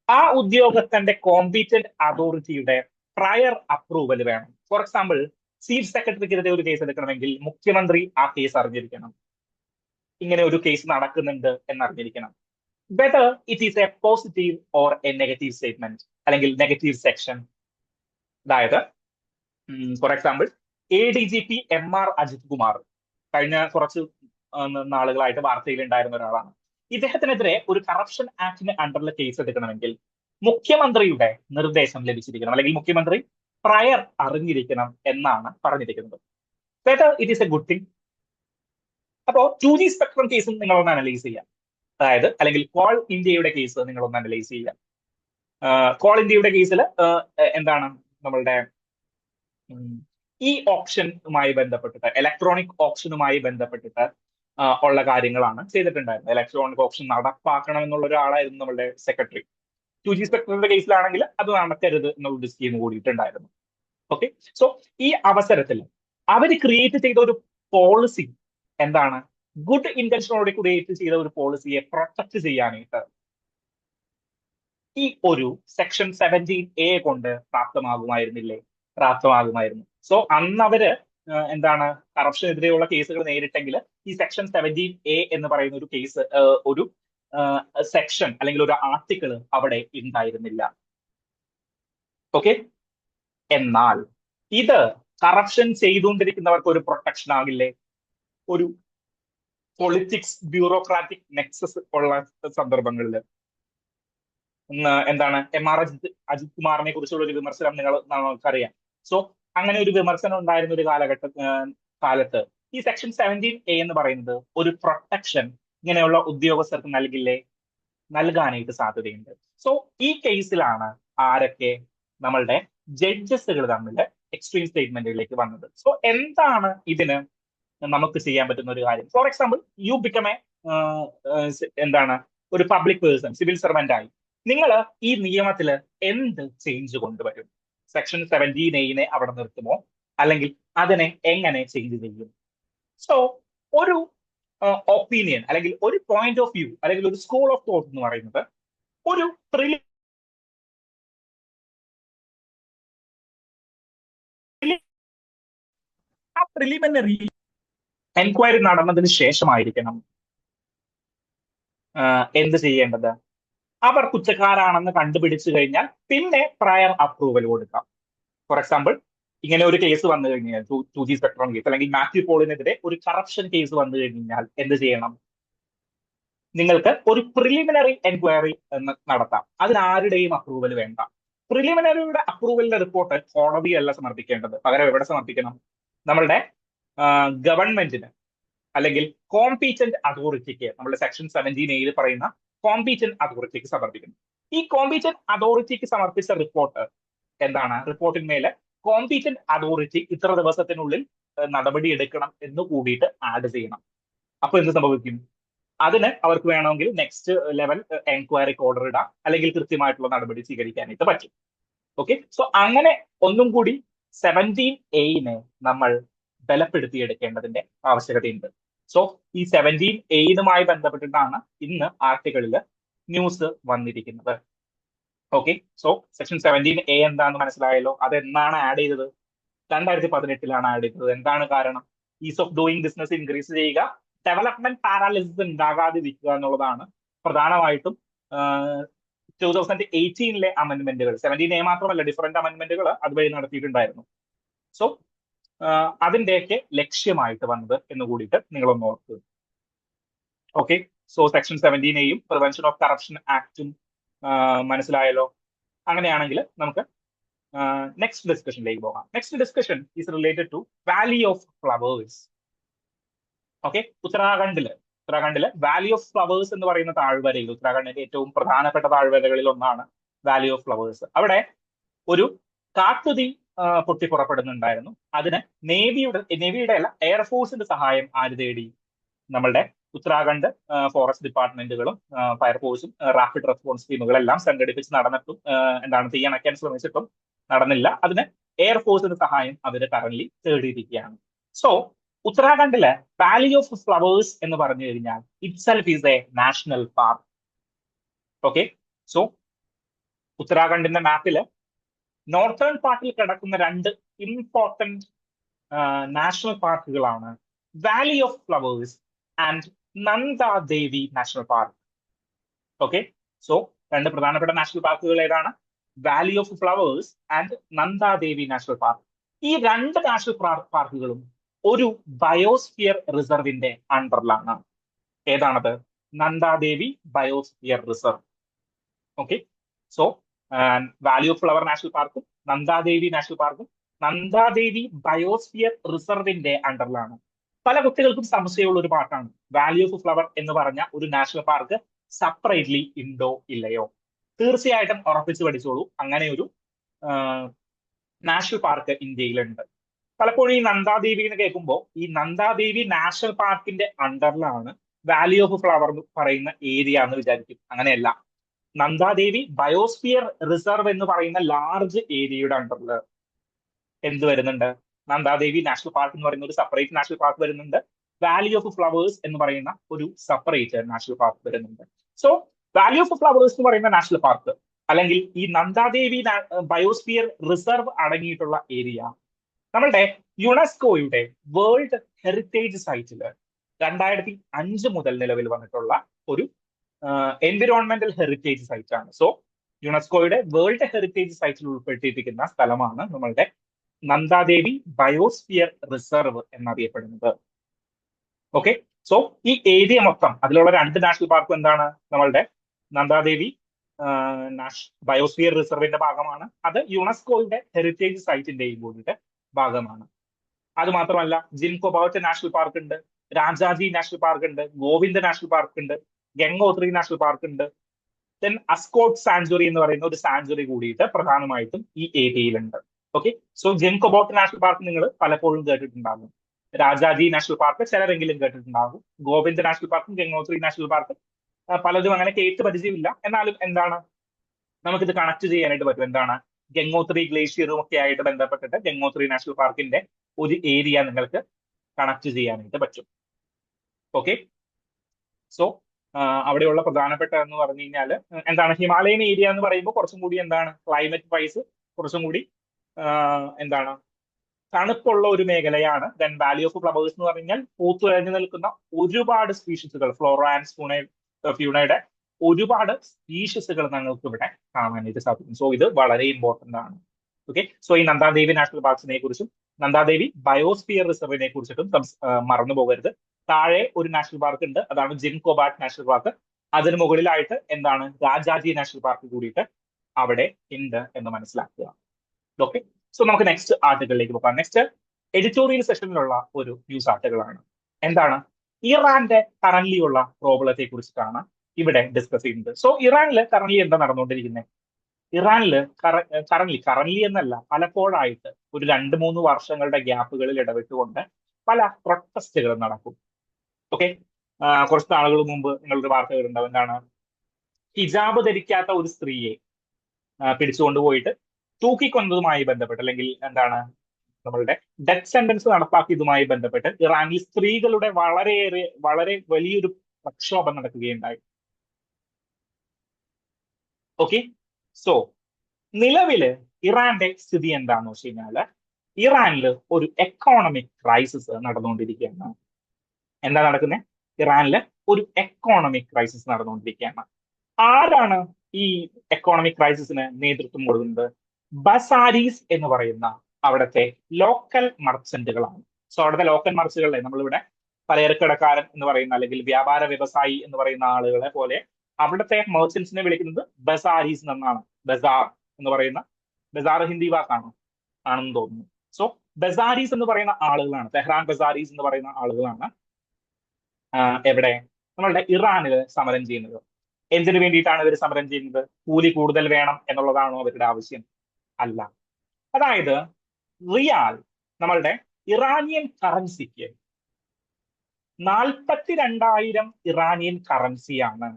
ആ ഉദ്യോഗസ്ഥന്റെ competent അതോറിറ്റിയുടെ പ്രയർ അപ്രൂവൽ വേണം. ഫോർ എക്സാമ്പിൾ, ചീഫ് സെക്രട്ടറിക്കെതിരെ ഒരു കേസ് എടുക്കണമെങ്കിൽ മുഖ്യമന്ത്രി ആ കേസ് അറിഞ്ഞിരിക്കണം, ഇങ്ങനെ ഒരു കേസ് നടക്കുന്നുണ്ട് എന്നറിഞ്ഞിരിക്കണം. Whether it is a positive or a negative statement അല്ലെങ്കിൽ നെഗറ്റീവ് സെക്ഷൻ. അതായത് for example, ADGP MR Ajith Kumar കഴിഞ്ഞ കുറച്ച് നാളുകളായിട്ട് വാർത്തയിൽ ഉണ്ടായിരുന്ന ഒരാളാണ്. ഇദ്ദേഹത്തിനെതിരെ ഒരു കറപ്ഷൻ ആക്ടിന് അണ്ടറിൽ കേസ് എടുക്കണമെങ്കിൽ മുഖ്യമന്ത്രിയുടെ നിർദ്ദേശം ലഭിച്ചിരിക്കണം, അല്ലെങ്കിൽ മുഖ്യമന്ത്രി പ്രയർ അറിഞ്ഞിരിക്കണം എന്നാണ് പറഞ്ഞിരിക്കുന്നത്. Whether it is A good thing. അപ്പോ 2G സ്പെക്ട്രം കേസും നിങ്ങളൊന്ന് അനലൈസ് ചെയ്യാം. അതായത് അല്ലെങ്കിൽ കോൾ ഇന്ത്യയുടെ കേസ് നിങ്ങളൊന്ന് അനലൈസ് ചെയ്യാം. കോൾ ഇന്ത്യയുടെ കേസിൽ എന്താണ് നമ്മളുടെ ഈ ഓപ്ഷനുമായി ബന്ധപ്പെട്ടിട്ട്, ഇലക്ട്രോണിക് ഓപ്ഷനുമായി ബന്ധപ്പെട്ടിട്ട് ഉള്ള കാര്യങ്ങളാണ് ചെയ്തിട്ടുണ്ടായിരുന്നത്. ഇലക്ട്രോണിക് ഓപ്ഷൻ നടപ്പാക്കണം എന്നുള്ള ഒരാളായിരുന്നു നമ്മളുടെ സെക്രട്ടറി. 2G സ്പെക്ട്രത്തിന്റെ കേസിലാണെങ്കിൽ അത് നടക്കരുത് എന്നുള്ള സ്കീം കൂടിയിട്ടുണ്ടായിരുന്നു. ഓക്കെ, സോ ഈ അവസരത്തിൽ അവർ ക്രിയേറ്റ് ചെയ്ത ഒരു പോളിസി എന്താണ്? ഗുഡ് ഇന്റൻഷനോടെ ക്രിയേറ്റ് ചെയ്ത ഒരു പോളിസിയെ പ്രൊട്ടക്ട് ചെയ്യാനായിട്ട് ഈ ഒരു സെക്ഷൻ 17A കൊണ്ട് പ്രാപ്തമാകുമായിരുന്നില്ലേ? പ്രാപ്തമാകുമായിരുന്നു. സോ അന്ന് അവര് എന്താണ് കറപ്ഷനെതിരെയുള്ള കേസുകൾ നേരിട്ടെങ്കിൽ ഈ സെക്ഷൻ 17A എന്ന് പറയുന്ന ഒരു കേസ്, ഒരു സെക്ഷൻ അല്ലെങ്കിൽ ഒരു ആർട്ടിക്കിൾ അവിടെ ഉണ്ടായിരുന്നില്ല. ഓക്കെ, എന്നാൽ ഇത് കറപ്ഷൻ ചെയ്തുകൊണ്ടിരിക്കുന്നവർക്ക് ഒരു പ്രൊട്ടക്ഷൻ ആകില്ലേ? ഒരു പൊളിറ്റിക്സ് ബ്യൂറോക്രാറ്റിക് നെക്സസ് ഉള്ള സന്ദർഭങ്ങളിൽ എന്താണ് MR അജിത് കുമാറിനെ കുറിച്ചുള്ള ഒരു വിമർശനം നമുക്കറിയാം. സോ അങ്ങനെ ഒരു വിമർശനം ഉണ്ടായിരുന്ന ഒരു കാലത്ത് ഈ സെക്ഷൻ 17A എന്ന് പറയുന്നത് ഒരു പ്രൊട്ടക്ഷൻ ഇങ്ങനെയുള്ള ഉദ്യോഗസ്ഥർക്ക് നൽകില്ലേ? നൽകാനായിട്ട് സാധ്യതയുണ്ട്. സോ ഈ കേസിലാണ് ആരൊക്കെ നമ്മളുടെ ജഡ്ജസുകൾ തമ്മിൽ എക്സ്ട്രീം സ്റ്റേറ്റ്മെന്റുകളിലേക്ക് വന്നത്. സോ എന്താണ് ഇതിന് നമുക്ക് ചെയ്യാൻ പറ്റുന്ന ഒരു കാര്യം? For example, you become A എന്താണ് ഒരു പബ്ലിക് പേഴ്സൺ, സിവിൽ സർവന്റ് ആയി. നിങ്ങൾ ഈ നിയമത്തിൽ എന്ത് ചേഞ്ച് കൊണ്ടുവരും? സെക്ഷൻ 17A അവിടെ നിർത്തുമോ, അല്ലെങ്കിൽ അതിനെ എങ്ങനെ ചേഞ്ച് ചെയ്യും? സോ ഒരു ഒപ്പീനിയൻ അല്ലെങ്കിൽ ഒരു പോയിന്റ് ഓഫ് വ്യൂ അല്ലെങ്കിൽ ഒരു സ്കൂൾ ഓഫ് തോട്ട് എന്ന് പറയുന്നത് ഒരു പ്രിലിമിനറി എൻക്വയറി നടന്നതിന് ശേഷമായിരിക്കണം എന്ത് ചെയ്യേണ്ടത്? അവർ കുറ്റക്കാരാണെന്ന് കണ്ടുപിടിച്ചു കഴിഞ്ഞാൽ പിന്നെ പ്രയർ അപ്രൂവൽ കൊടുക്കാം. ഫോർ എക്സാമ്പിൾ, ഇങ്ങനെ ഒരു കേസ് വന്നു കഴിഞ്ഞാൽ 2G സ്പെക്ട്രം കേസ് അല്ലെങ്കിൽ മാത്യു പോളിനെതിരെ ഒരു കറപ്ഷൻ കേസ് വന്നു കഴിഞ്ഞാൽ എന്ത് ചെയ്യണം? നിങ്ങൾക്ക് ഒരു പ്രിലിമിനറി എൻക്വയറി നടത്താം. അതിനാരുടെയും അപ്രൂവൽ വേണ്ട. പ്രിലിമിനറിയുടെ അപ്രൂവലിന്റെ റിപ്പോർട്ട് കോടതിയല്ല സമർപ്പിക്കേണ്ടത്, പകരം എവിടെ സമർപ്പിക്കണം? നമ്മളുടെ ഗവൺമെന്റിന് അല്ലെങ്കിൽ കോമ്പീറ്റന്റ് അതോറിറ്റിക്ക്, നമ്മുടെ സെക്ഷൻ 17A പറയുന്ന കോമ്പീറ്റന്റ് അതോറിറ്റിക്ക് സമർപ്പിക്കണം. ഈ കോമ്പീറ്റന്റ് അതോറിറ്റിക്ക് സമർപ്പിച്ച റിപ്പോർട്ട് എന്താണ്? റിപ്പോർട്ടിന്മേലെ കോമ്പീറ്റന്റ് അതോറിറ്റി ഇത്ര ദിവസത്തിനുള്ളിൽ നടപടി എടുക്കണം എന്ന് കൂടിയിട്ട് ആഡ് ചെയ്യണം. അപ്പൊ എന്ത് സംഭവിക്കും? അതിന് അവർക്ക് വേണമെങ്കിൽ നെക്സ്റ്റ് ലെവൽ എൻക്വയറിക്ക് ഓർഡർ ഇടാം, അല്ലെങ്കിൽ കൃത്യമായിട്ടുള്ള നടപടി സ്വീകരിക്കാനായിട്ട് പറ്റും. ഓക്കെ, സോ അങ്ങനെ ഒന്നും കൂടി 17A നമ്മൾ ബലപ്പെടുത്തിയെടുക്കേണ്ടതിന്റെ ആവശ്യകതയുണ്ട്. സോ ഈ 17A ബന്ധപ്പെട്ടിട്ടാണ് ഇന്ന് ആർട്ടിക്കിളിൽ ന്യൂസ് വന്നിരിക്കുന്നത്. ഓക്കെ, സോ സെക്ഷൻ 17A എന്താണെന്ന് മനസ്സിലായല്ലോ. അത് എന്നാണ് ആഡ് ചെയ്തത്? 2018 ആഡ് ചെയ്തത്. എന്താണ് കാരണം? Is of doing business increase ചെയ്യുക, ഡെവലപ്മെന്റ് പാരാലിസിസ് ഉണ്ടാകാതിരിക്കുക എന്നുള്ളതാണ് പ്രധാനമായിട്ടും 2018 അമെന്റ്മെന്റുകൾ. 17A മാത്രമല്ല, ഡിഫറെന്റ് അമെന്റ്മെന്റുകൾ അതുവഴി നടത്തിയിട്ടുണ്ടായിരുന്നു. സോ അതിന്റെയൊക്കെ ലക്ഷ്യമായിട്ട് വന്നത് എന്ന് കൂടിയിട്ട് നിങ്ങളൊന്ന് ഓർക്കുക. Okay, so section 17A prevention of corruption ആക്ടും മനസ്സിലായല്ലോ. അങ്ങനെയാണെങ്കിൽ നമുക്ക് നെക്സ്റ്റ് ഡിസ്കഷനിലേക്ക് പോകാം. Next discussion is related to Valley of Flowers. Okay, ഉത്തരാഖണ്ഡില് വാലി ഓഫ് ഫ്ലവേഴ്സ് എന്ന് പറയുന്ന താഴ്വരയിൽ, ഉത്തരാഖണ്ഡിന്റെ ഏറ്റവും പ്രധാനപ്പെട്ട താഴ്വരകളിൽ ഒന്നാണ് വാലി ഓഫ് ഫ്ലവേഴ്സ്. അവിടെ ഒരു കാട്ടുതീ പൊട്ടി പുറപ്പെടുന്നുണ്ടായിരുന്നു. അതിന് നേവിയുടെ അല്ല, എയർഫോഴ്സിന്റെ സഹായം ആര് തേടി? നമ്മളുടെ ഉത്തരാഖണ്ഡ് ഫോറസ്റ്റ് ഡിപ്പാർട്ട്മെന്റുകളും ഫയർഫോഴ്സും റാപ്പിഡ് റെസ്പോൺസ് ടീമുകളെല്ലാം സംഘടിപ്പിച്ച് നടന്നിട്ടും തീ അണയ്ക്കാൻ ശ്രമിച്ചിട്ടും നടന്നില്ല. അതിന് എയർഫോഴ്സിന്റെ സഹായം അവര് കറന്റ് തേടിയിരിക്കുകയാണ്. സോ ഉത്തരാഖണ്ഡിലെ വാലി ഓഫ് ഫ്ലവേഴ്സ് എന്ന് പറഞ്ഞു കഴിഞ്ഞാൽ itself is a national park. Okay, so ഉത്തരാഖണ്ഡിന്റെ മാപ്പില് നോർത്തേൺ പാർട്ടിൽ കിടക്കുന്ന 2 ഇമ്പോർട്ടന്റ് നാഷണൽ പാർക്കുകളാണ് Valley of Flowers and Nanda Devi national park. Okay, so 2 പ്രധാനപ്പെട്ട നാഷണൽ പാർക്കുകൾ ഏതാണ്? Valley of Flowers and Nanda Devi national park. ഈ 2 നാഷണൽ പാർക്കുകളും ഒരു ബയോസ്ഫിയർ റിസർവിന്റെ അണ്ടറിലാണ്. ഏതാണത്? Nanda Devi biosphere reserve. Okay, so Valley of flower national പാർക്കും നന്ദാദേവി നാഷണൽ പാർക്കും നന്ദാദേവി ബയോസ്ഫിയർ റിസർവിന്റെ അണ്ടറിലാണ്. പല കുട്ടികൾക്കും സംശയമുള്ള ഒരു പാട്ടാണ്, വാലി ഓഫ് ഫ്ലവർ എന്ന് പറഞ്ഞ ഒരു നാഷണൽ പാർക്ക് സെപ്പറേറ്റ്ലി ഉണ്ടോ ഇല്ലയോ? തീർച്ചയായിട്ടും ഉറപ്പിച്ചു പഠിച്ചോളൂ, അങ്ങനെ ഒരു നാഷണൽ പാർക്ക് ഇന്ത്യയിലുണ്ട്. പലപ്പോഴും ഈ നന്ദാദേവി എന്ന് കേൾക്കുമ്പോൾ ഈ നന്ദാദേവി നാഷണൽ പാർക്കിന്റെ അണ്ടറിലാണ് വാലി ഓഫ് ഫ്ലവർ എന്ന് പറയുന്ന ഏരിയ എന്ന് വിചാരിക്കും. അങ്ങനെയല്ല, നന്ദാദേവി ബയോസ്ഫിയർ റിസർവ് എന്ന് പറയുന്ന ലാർജ് ഏരിയയുടെ അണ്ടറിൽ എന്ത് വരുന്നുണ്ട്? നന്ദാദേവി നാഷണൽ പാർക്ക് എന്ന് പറയുന്ന ഒരു സെപ്പറേറ്റ് നാഷണൽ പാർക്ക് വരുന്നുണ്ട്. വാലി ഓഫ് ഫ്ലവേഴ്സ് എന്ന് പറയുന്ന ഒരു സെപ്പറേറ്റ് നാഷണൽ പാർക്ക് വരുന്നുണ്ട്. സോ വാലി ഓഫ് ഫ്ലവേഴ്സ് എന്ന് പറയുന്ന നാഷണൽ പാർക്ക് അല്ലെങ്കിൽ ഈ നന്ദാദേവി ബയോസ്ഫിയർ റിസർവ് അടങ്ങിയിട്ടുള്ള ഏരിയ നമ്മളുടെ യുനെസ്കോയുടെ വേൾഡ് ഹെറിറ്റേജ് സൈറ്റിൽ 2005 മുതൽ നിലവിൽ വന്നിട്ടുള്ള ഒരു എൻവിറോൺമെന്റൽ ഹെറിറ്റേജ് സൈറ്റ് ആണ്. സോ യുനെസ്കോയുടെ വേൾഡ് ഹെറിറ്റേജ് സൈറ്റിൽ ഉൾപ്പെട്ടിരിക്കുന്ന സ്ഥലമാണ് നമ്മളുടെ നന്ദാദേവി ബയോസ്ഫിയർ റിസർവ് എന്നറിയപ്പെടുന്നത്. ഓക്കെ, സോ ഈ ഏരിയ മൊത്തം അതിലുള്ള 2 നാഷണൽ പാർക്കും എന്താണ്? നമ്മളുടെ നന്ദാദേവി ബയോസ്ഫിയർ റിസർവിന്റെ ഭാഗമാണ്. അത് യുനെസ്കോയുടെ ഹെറിറ്റേജ് സൈറ്റിന്റെയും കൂടിയിട്ട് ഭാഗമാണ്. അത് മാത്രമല്ല, ജിം കൊബാട്ട് നാഷണൽ പാർക്ക് ഉണ്ട്, രാജാജി നാഷണൽ പാർക്ക് ഉണ്ട്, ഗോവിന്ദ് നാഷണൽ പാർക്ക് ഉണ്ട്, ഗംഗോത്രി നാഷണൽ പാർക്ക് ഉണ്ട്. ദെൻ അസ്കോട്ട് സാഞ്ചുറി എന്ന് പറയുന്ന ഒരു സാഞ്ചുറി കൂടിയിട്ട് പ്രധാനമായിട്ടും ഈ ഏരിയയിലുണ്ട്. Okay, so Jim Corbett national park നിങ്ങൾ പലപ്പോഴും കേട്ടിട്ടുണ്ടാകും. രാജാജി നാഷണൽ പാർക്ക് ചിലരെങ്കിലും കേട്ടിട്ടുണ്ടാകും. ഗോവിന്ദ് നാഷണൽ പാർക്കും ഗംഗോത്രി നാഷണൽ പാർക്കും പലതും അങ്ങനെ കേട്ട് പരിചയമില്ല. എന്നാലും എന്താണ്, നമുക്കിത് കണക്ട് ചെയ്യാനായിട്ട് പറ്റും. എന്താണ്? ഗംഗോത്രി ഗ്ലേഷ്യറും ഒക്കെ ആയിട്ട് ബന്ധപ്പെട്ടിട്ട് ഗംഗോത്രി നാഷണൽ പാർക്കിന്റെ ഒരു ഏരിയ നിങ്ങൾക്ക് കണക്ട് ചെയ്യാനായിട്ട് പറ്റും. ഓക്കെ, സോ അവിടെയുള്ള പ്രധാനപ്പെട്ട എന്ന് പറഞ്ഞു കഴിഞ്ഞാൽ എന്താണ്, ഹിമാലയൻ ഏരിയ എന്ന് പറയുമ്പോൾ കുറച്ചും കൂടി എന്താണ്, ക്ലൈമറ്റ് വൈസ് കുറച്ചും കൂടി എന്താണ് തണുപ്പുള്ള ഒരു മേഖലയാണ്. ദെൻ വാലി ഓഫ് ഫ്ലവേഴ്സ് എന്ന് പറഞ്ഞാൽ പൂത്തുലഞ്ഞു നിൽക്കുന്ന ഒരുപാട് സ്പീഷീസുകൾ, ഫ്ലോറ ആൻഡ് ഫ്യൂണയുടെ ഒരുപാട് സ്പീഷീസുകൾ നിങ്ങൾക്ക് ഇവിടെ കാണാനായിട്ട് സാധിക്കും. സോ ഇത് വളരെ ഇമ്പോർട്ടന്റ് ആണ്. ഓക്കെ, സോ ഈ നന്ദാദേവി നാഷണൽ പാർക്സിനെ കുറിച്ചും നന്ദാദേവി ബയോസ്ഫിയർ റിസർവിനെ കുറിച്ചിട്ടും മറന്നു പോകരുത്. താഴെ ഒരു നാഷണൽ പാർക്ക് ഉണ്ട്, അതാണ് ജിം കൊബാട്ട് നാഷണൽ പാർക്ക്. അതിന് മുകളിലായിട്ട് എന്താണ്, രാജാജി നാഷണൽ പാർക്ക് കൂടിയിട്ട് അവിടെ ഉണ്ട് എന്ന് മനസ്സിലാക്കുക. ഓക്കെ, സോ നമുക്ക് നെക്സ്റ്റ് ആർട്ടിക്കിളിലേക്ക് പോകാം. നെക്സ്റ്റ് എഡിറ്റോറിയൽ സെഷനിലുള്ള ഒരു ന്യൂസ് ആർട്ടിക്കിളാണ്. എന്താണ്? ഇറാന്റെ കറന്റ്ലി ഉള്ള പ്രോബ്ലത്തെ കുറിച്ചിട്ടാണ് ഇവിടെ ഡിസ്കസ് ചെയ്യുന്നത്. സോ ഇറാനിൽ കറന്റ്ലി എന്താ നടന്നുകൊണ്ടിരിക്കുന്നത്? ഇറാനിൽ കറന്റ്ലി എന്നല്ല, പലപ്പോഴായിട്ട് ഒരു 2-3 വർഷങ്ങളുടെ ഗ്യാപ്പുകളിൽ ഇടവിട്ടുകൊണ്ട് പല പ്രൊട്ടസ്റ്റുകളും നടക്കും. ഓക്കെ, കുറച്ച് നാളുകൾ മുമ്പ് നിങ്ങളൊരു വാർത്ത കേട്ടിട്ടുണ്ടാവും. എന്താണ്? ഹിജാബ് ധരിക്കാത്ത ഒരു സ്ത്രീയെ പിടിച്ചുകൊണ്ടുപോയിട്ട് തൂക്കിക്കൊന്നതുമായി ബന്ധപ്പെട്ട്, അല്ലെങ്കിൽ എന്താണ് നമ്മളുടെ ഡെത്ത് സെന്റൻസ് നടപ്പാക്കിയതുമായി ബന്ധപ്പെട്ട് ഇറാനിൽ സ്ത്രീകളുടെ വളരെ വലിയൊരു പ്രക്ഷോഭം നടക്കുകയുണ്ടായി. ഓക്കെ, സോ നിലവില് ഇറാന്റെ സ്ഥിതി എന്താണെന്ന് വെച്ച് കഴിഞ്ഞാല് ഇറാനിൽ ഒരു എക്കോണമിക് ക്രൈസിസ് നടന്നുകൊണ്ടിരിക്കുകയാണ്. എന്താ നടക്കുന്നത്? ഇറാനില് ഒരു എക്കോണമിക് ക്രൈസിസ് നടന്നുകൊണ്ടിരിക്കുകയാണ്. ആരാണ് ഈ എക്കോണമിക് ക്രൈസിസിന് നേതൃത്വം കൊടുക്കുന്നത്? ബസാരീസ് എന്ന് പറയുന്ന അവിടുത്തെ ലോക്കൽ മർച്ചന്റുകളാണ്. സോ അവിടുത്തെ ലോക്കൽ മർച്ചുകളെ നമ്മളിവിടെ പലചരക്കടക്കാരൻ എന്ന് പറയുന്ന അല്ലെങ്കിൽ വ്യാപാര വ്യവസായി എന്ന് പറയുന്ന ആളുകളെ പോലെ അവിടുത്തെ മെർച്ചന്റ്സിനെ വിളിക്കുന്നത് ബസാരീസ് എന്നാണ്. ബസാർ എന്ന് പറയുന്ന, ബസാർ ഹിന്ദി വാക്കാണോ? ആണെന്ന് തോന്നുന്നു. സോ ബസാരീസ് എന്ന് പറയുന്ന ആളുകളാണ്, തെഹ്റാൻ ബസാരീസ് എന്ന് പറയുന്ന ആളുകളാണ് എവിടെ നമ്മളുടെ ഇറാനിൽ സമരം ചെയ്യുന്നത്. എന്തിനു വേണ്ടിയിട്ടാണ് ഇവർ സമരം ചെയ്യുന്നത്? കൂലി കൂടുതൽ വേണം എന്നുള്ളതാണോ അവരുടെ ആവശ്യം? അല്ല. അതായത് റിയാൽ, നമ്മളുടെ ഇറാനിയൻ കറൻസിക്ക് 42,000 ഇറാനിയൻ കറൻസിയാണ്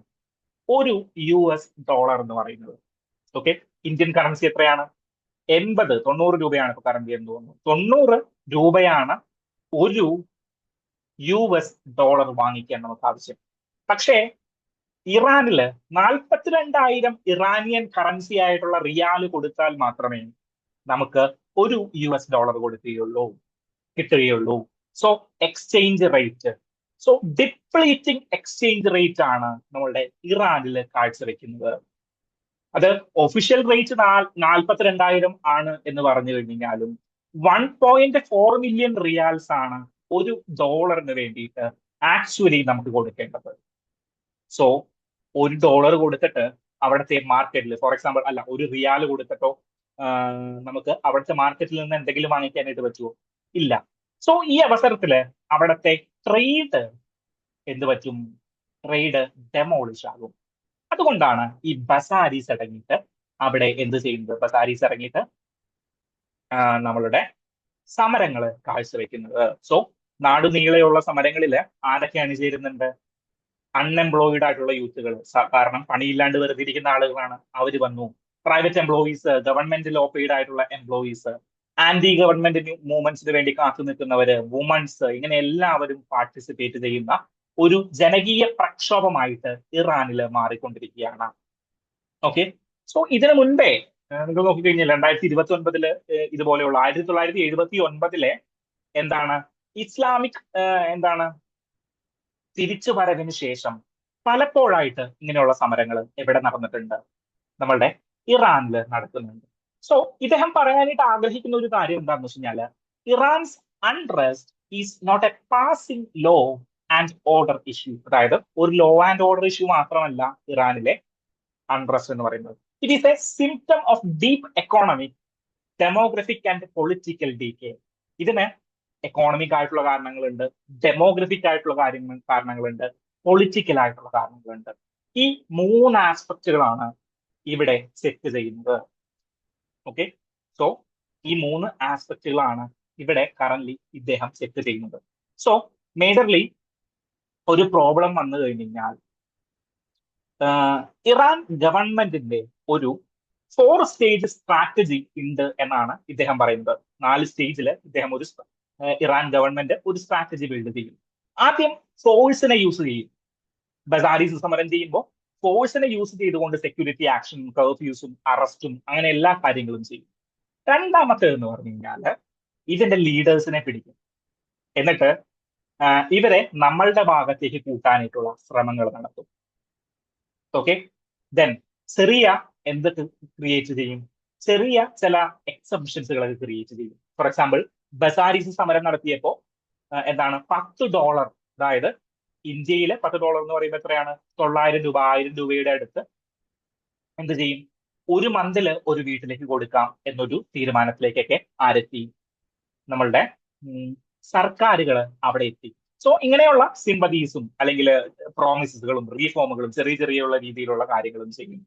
ഒരു US$ എന്ന് പറയുന്നത്. ഓക്കെ, ഇന്ത്യൻ കറൻസി എത്രയാണ്? 90 രൂപയാണ് ഇപ്പൊ കറൻസി എന്ന് തോന്നുന്നു. 90 രൂപയാണ് ഒരു US$ വാങ്ങിക്കാൻ നമുക്ക് ആവശ്യം. പക്ഷേ ഇറാനില് 42,000 ഇറാനിയൻ കറൻസി ആയിട്ടുള്ള റിയാല് കൊടുത്താൽ മാത്രമേ നമുക്ക് ഒരു US$ കിട്ടുകയുള്ളൂ. So exchange rate, so depleting exchange rate ആണ് നമ്മളുടെ ഇറാനിൽ കാഴ്ചവെക്കുന്നത്. അത് ഒഫീഷ്യൽ റേറ്റ് 42,000 ആണ് എന്ന് പറഞ്ഞു കഴിഞ്ഞാലും 1.4 മില്യൺ റിയാൽസ് ആണ് ഒരു ഡോളറിന് വേണ്ടിയിട്ട് ആക്ച്വലി നമുക്ക് കൊടുക്കേണ്ടത്. സോ $1 കൊടുത്തിട്ട് അവിടുത്തെ മാർക്കറ്റിൽ, ഫോർ എക്സാമ്പിൾ അല്ല, ഒരു റിയാൽ കൊടുത്തിട്ടോ നമുക്ക് അവിടുത്തെ മാർക്കറ്റിൽ നിന്ന് എന്തെങ്കിലും വാങ്ങിക്കാനായിട്ട് പറ്റുമോ? ഇല്ല. സോ ഈ അവസരത്തില് അവിടുത്തെ ട്രേഡ് എന്ത് പറ്റും? ട്രേഡ് ഡെമോളിഷ് ആകും. അതുകൊണ്ടാണ് ഈ ബസാരീസ് ഇറങ്ങിയിട്ട് അവിടെ എന്ത് ചെയ്യുന്നത്? ബസാരീസ് ഇറങ്ങിയിട്ട് നമ്മളുടെ സമരങ്ങൾ കാഴ്ചവെക്കുന്നത്. സോ നാടുനീളെയുള്ള സമരങ്ങളിൽ ആരൊക്കെ അണിചേരുന്നുണ്ട്? അൺഎംപ്ലോയിഡ് ആയിട്ടുള്ള യൂത്തുകൾ, കാരണം പണിയില്ലാണ്ട് വെറുതെ ഇരിക്കുന്ന ആളുകളാണ്, അവര് വന്നു. പ്രൈവറ്റ് എംപ്ലോയീസ്, ഗവൺമെന്റിൽ ഓപ്പീഡ് ആയിട്ടുള്ള എംപ്ലോയീസ്, ആന്റി ഗവൺമെന്റ് മൂവ്മെന്റ്സിന് വേണ്ടി കാത്തു നിൽക്കുന്നവര്, വുമൺസ്, ഇങ്ങനെ എല്ലാവരും പാർട്ടിസിപ്പേറ്റ് ചെയ്യുന്ന ഒരു ജനകീയ പ്രക്ഷോഭമായിട്ട് ഇറാനിൽ മാറിക്കൊണ്ടിരിക്കുകയാണ്. ഓക്കെ, സോ ഇതിനു മുൻപേ നിങ്ങൾ നോക്കിക്കഴിഞ്ഞാൽ 2029 ഇതുപോലെയുള്ള 1979 എന്താണ് ഇസ്ലാമിക് തിരിച്ചു വരവിന് ശേഷം പലപ്പോഴായിട്ട് ഇങ്ങനെയുള്ള സമരങ്ങൾ എവിടെ നടന്നിട്ടുണ്ട്? നമ്മളുടെ ഇറാനിൽ നടക്കുന്നുണ്ട്. സോ ഇദ്ദേഹം പറയാനായിട്ട് ആഗ്രഹിക്കുന്ന ഒരു കാര്യം എന്താണെന്ന് വെച്ച് കഴിഞ്ഞാല്, Iran's unrest is not a passing law and order issue. അതായത് ഒരു ലോ ആൻഡ് ഓർഡർ ഇഷ്യൂ മാത്രമല്ല ഇറാനിലെ അൺറെസ്റ്റ് എന്ന് പറയുന്നത്. It is A symptom of deep economic, demographic and political decay. ഇതിന് എക്കോണമിക് ആയിട്ടുള്ള കാരണങ്ങളുണ്ട്, ഡെമോഗ്രഫിക് ആയിട്ടുള്ള കാരണങ്ങളുണ്ട്, പൊളിറ്റിക്കൽ ആയിട്ടുള്ള കാരണങ്ങളുണ്ട്. ഈ 3 ആസ്പെക്റ്റുകളാണ് ഇവിടെ സെറ്റ് ചെയ്യുന്നത്. ഓക്കെ, സോ ഈ 3 ആസ്പെക്റ്റുകളാണ് ഇവിടെ കറന്റ് ഇദ്ദേഹം സെറ്റ് ചെയ്യുന്നത്. സോ മേജർലി ഒരു പ്രോബ്ലം വന്നു കഴിഞ്ഞാൽ ഇറാൻ ഗവൺമെന്റിന്റെ ഒരു 4 സ്റ്റേജ് സ്ട്രാറ്റജി ഉണ്ട് എന്നാണ് ഇദ്ദേഹം പറയുന്നത്. 4 സ്റ്റേജിൽ ഇദ്ദേഹം ഇറാൻ ഗവൺമെന്റ് ഒരു സ്ട്രാറ്റജി ബിൽഡ് ചെയ്യും. ആദ്യം ഫോഴ്സിനെ യൂസ് ചെയ്യും. ബസാരീസ് സമരം ചെയ്യുമ്പോൾ ഫോഴ്സിനെ യൂസ് ചെയ്തുകൊണ്ട് സെക്യൂരിറ്റി ആക്ഷനും കർഫ്യൂസും അറസ്റ്റും അങ്ങനെ എല്ലാ കാര്യങ്ങളും ചെയ്യും. രണ്ടാമത്തേത് എന്ന് പറഞ്ഞു കഴിഞ്ഞാല് ഇതിന്റെ ലീഡേഴ്സിനെ പിടിക്കും. എന്നിട്ട് ഇവരെ നമ്മളുടെ ഭാഗത്തേക്ക് കൂട്ടാനായിട്ടുള്ള ശ്രമങ്ങൾ നടത്തും. ഓക്കെ, ദെൻ സിറിയ എന്തൊക്കെ ക്രിയേറ്റ് ചെയ്യും? ചെറിയ ചില എക്സംഷൻസുകളൊക്കെ ക്രിയേറ്റ് ചെയ്യും. ഫോർ എക്സാമ്പിൾ, ബസാരീസ് സമരം നടത്തിയപ്പോ $10, അതായത് ഇന്ത്യയിലെ $10 എന്ന് പറയുമ്പോൾ എത്രയാണ്? 900 രൂപ, 1000 രൂപയുടെ അടുത്ത് എന്ത് ചെയ്യും? ഒരു മന്തില് ഒരു വീട്ടിലേക്ക് കൊടുക്കാം എന്നൊരു തീരുമാനത്തിലേക്കൊക്കെ ആരെത്തി? നമ്മളുടെ സർക്കാരുകൾ അവിടെ എത്തി. സോ ഇങ്ങനെയുള്ള സിമ്പതീസും അല്ലെങ്കിൽ പ്രോമിസസുകളും റീഫോമുകളും ചെറിയ ചെറിയുള്ള രീതിയിലുള്ള കാര്യങ്ങളും ചെയ്യും.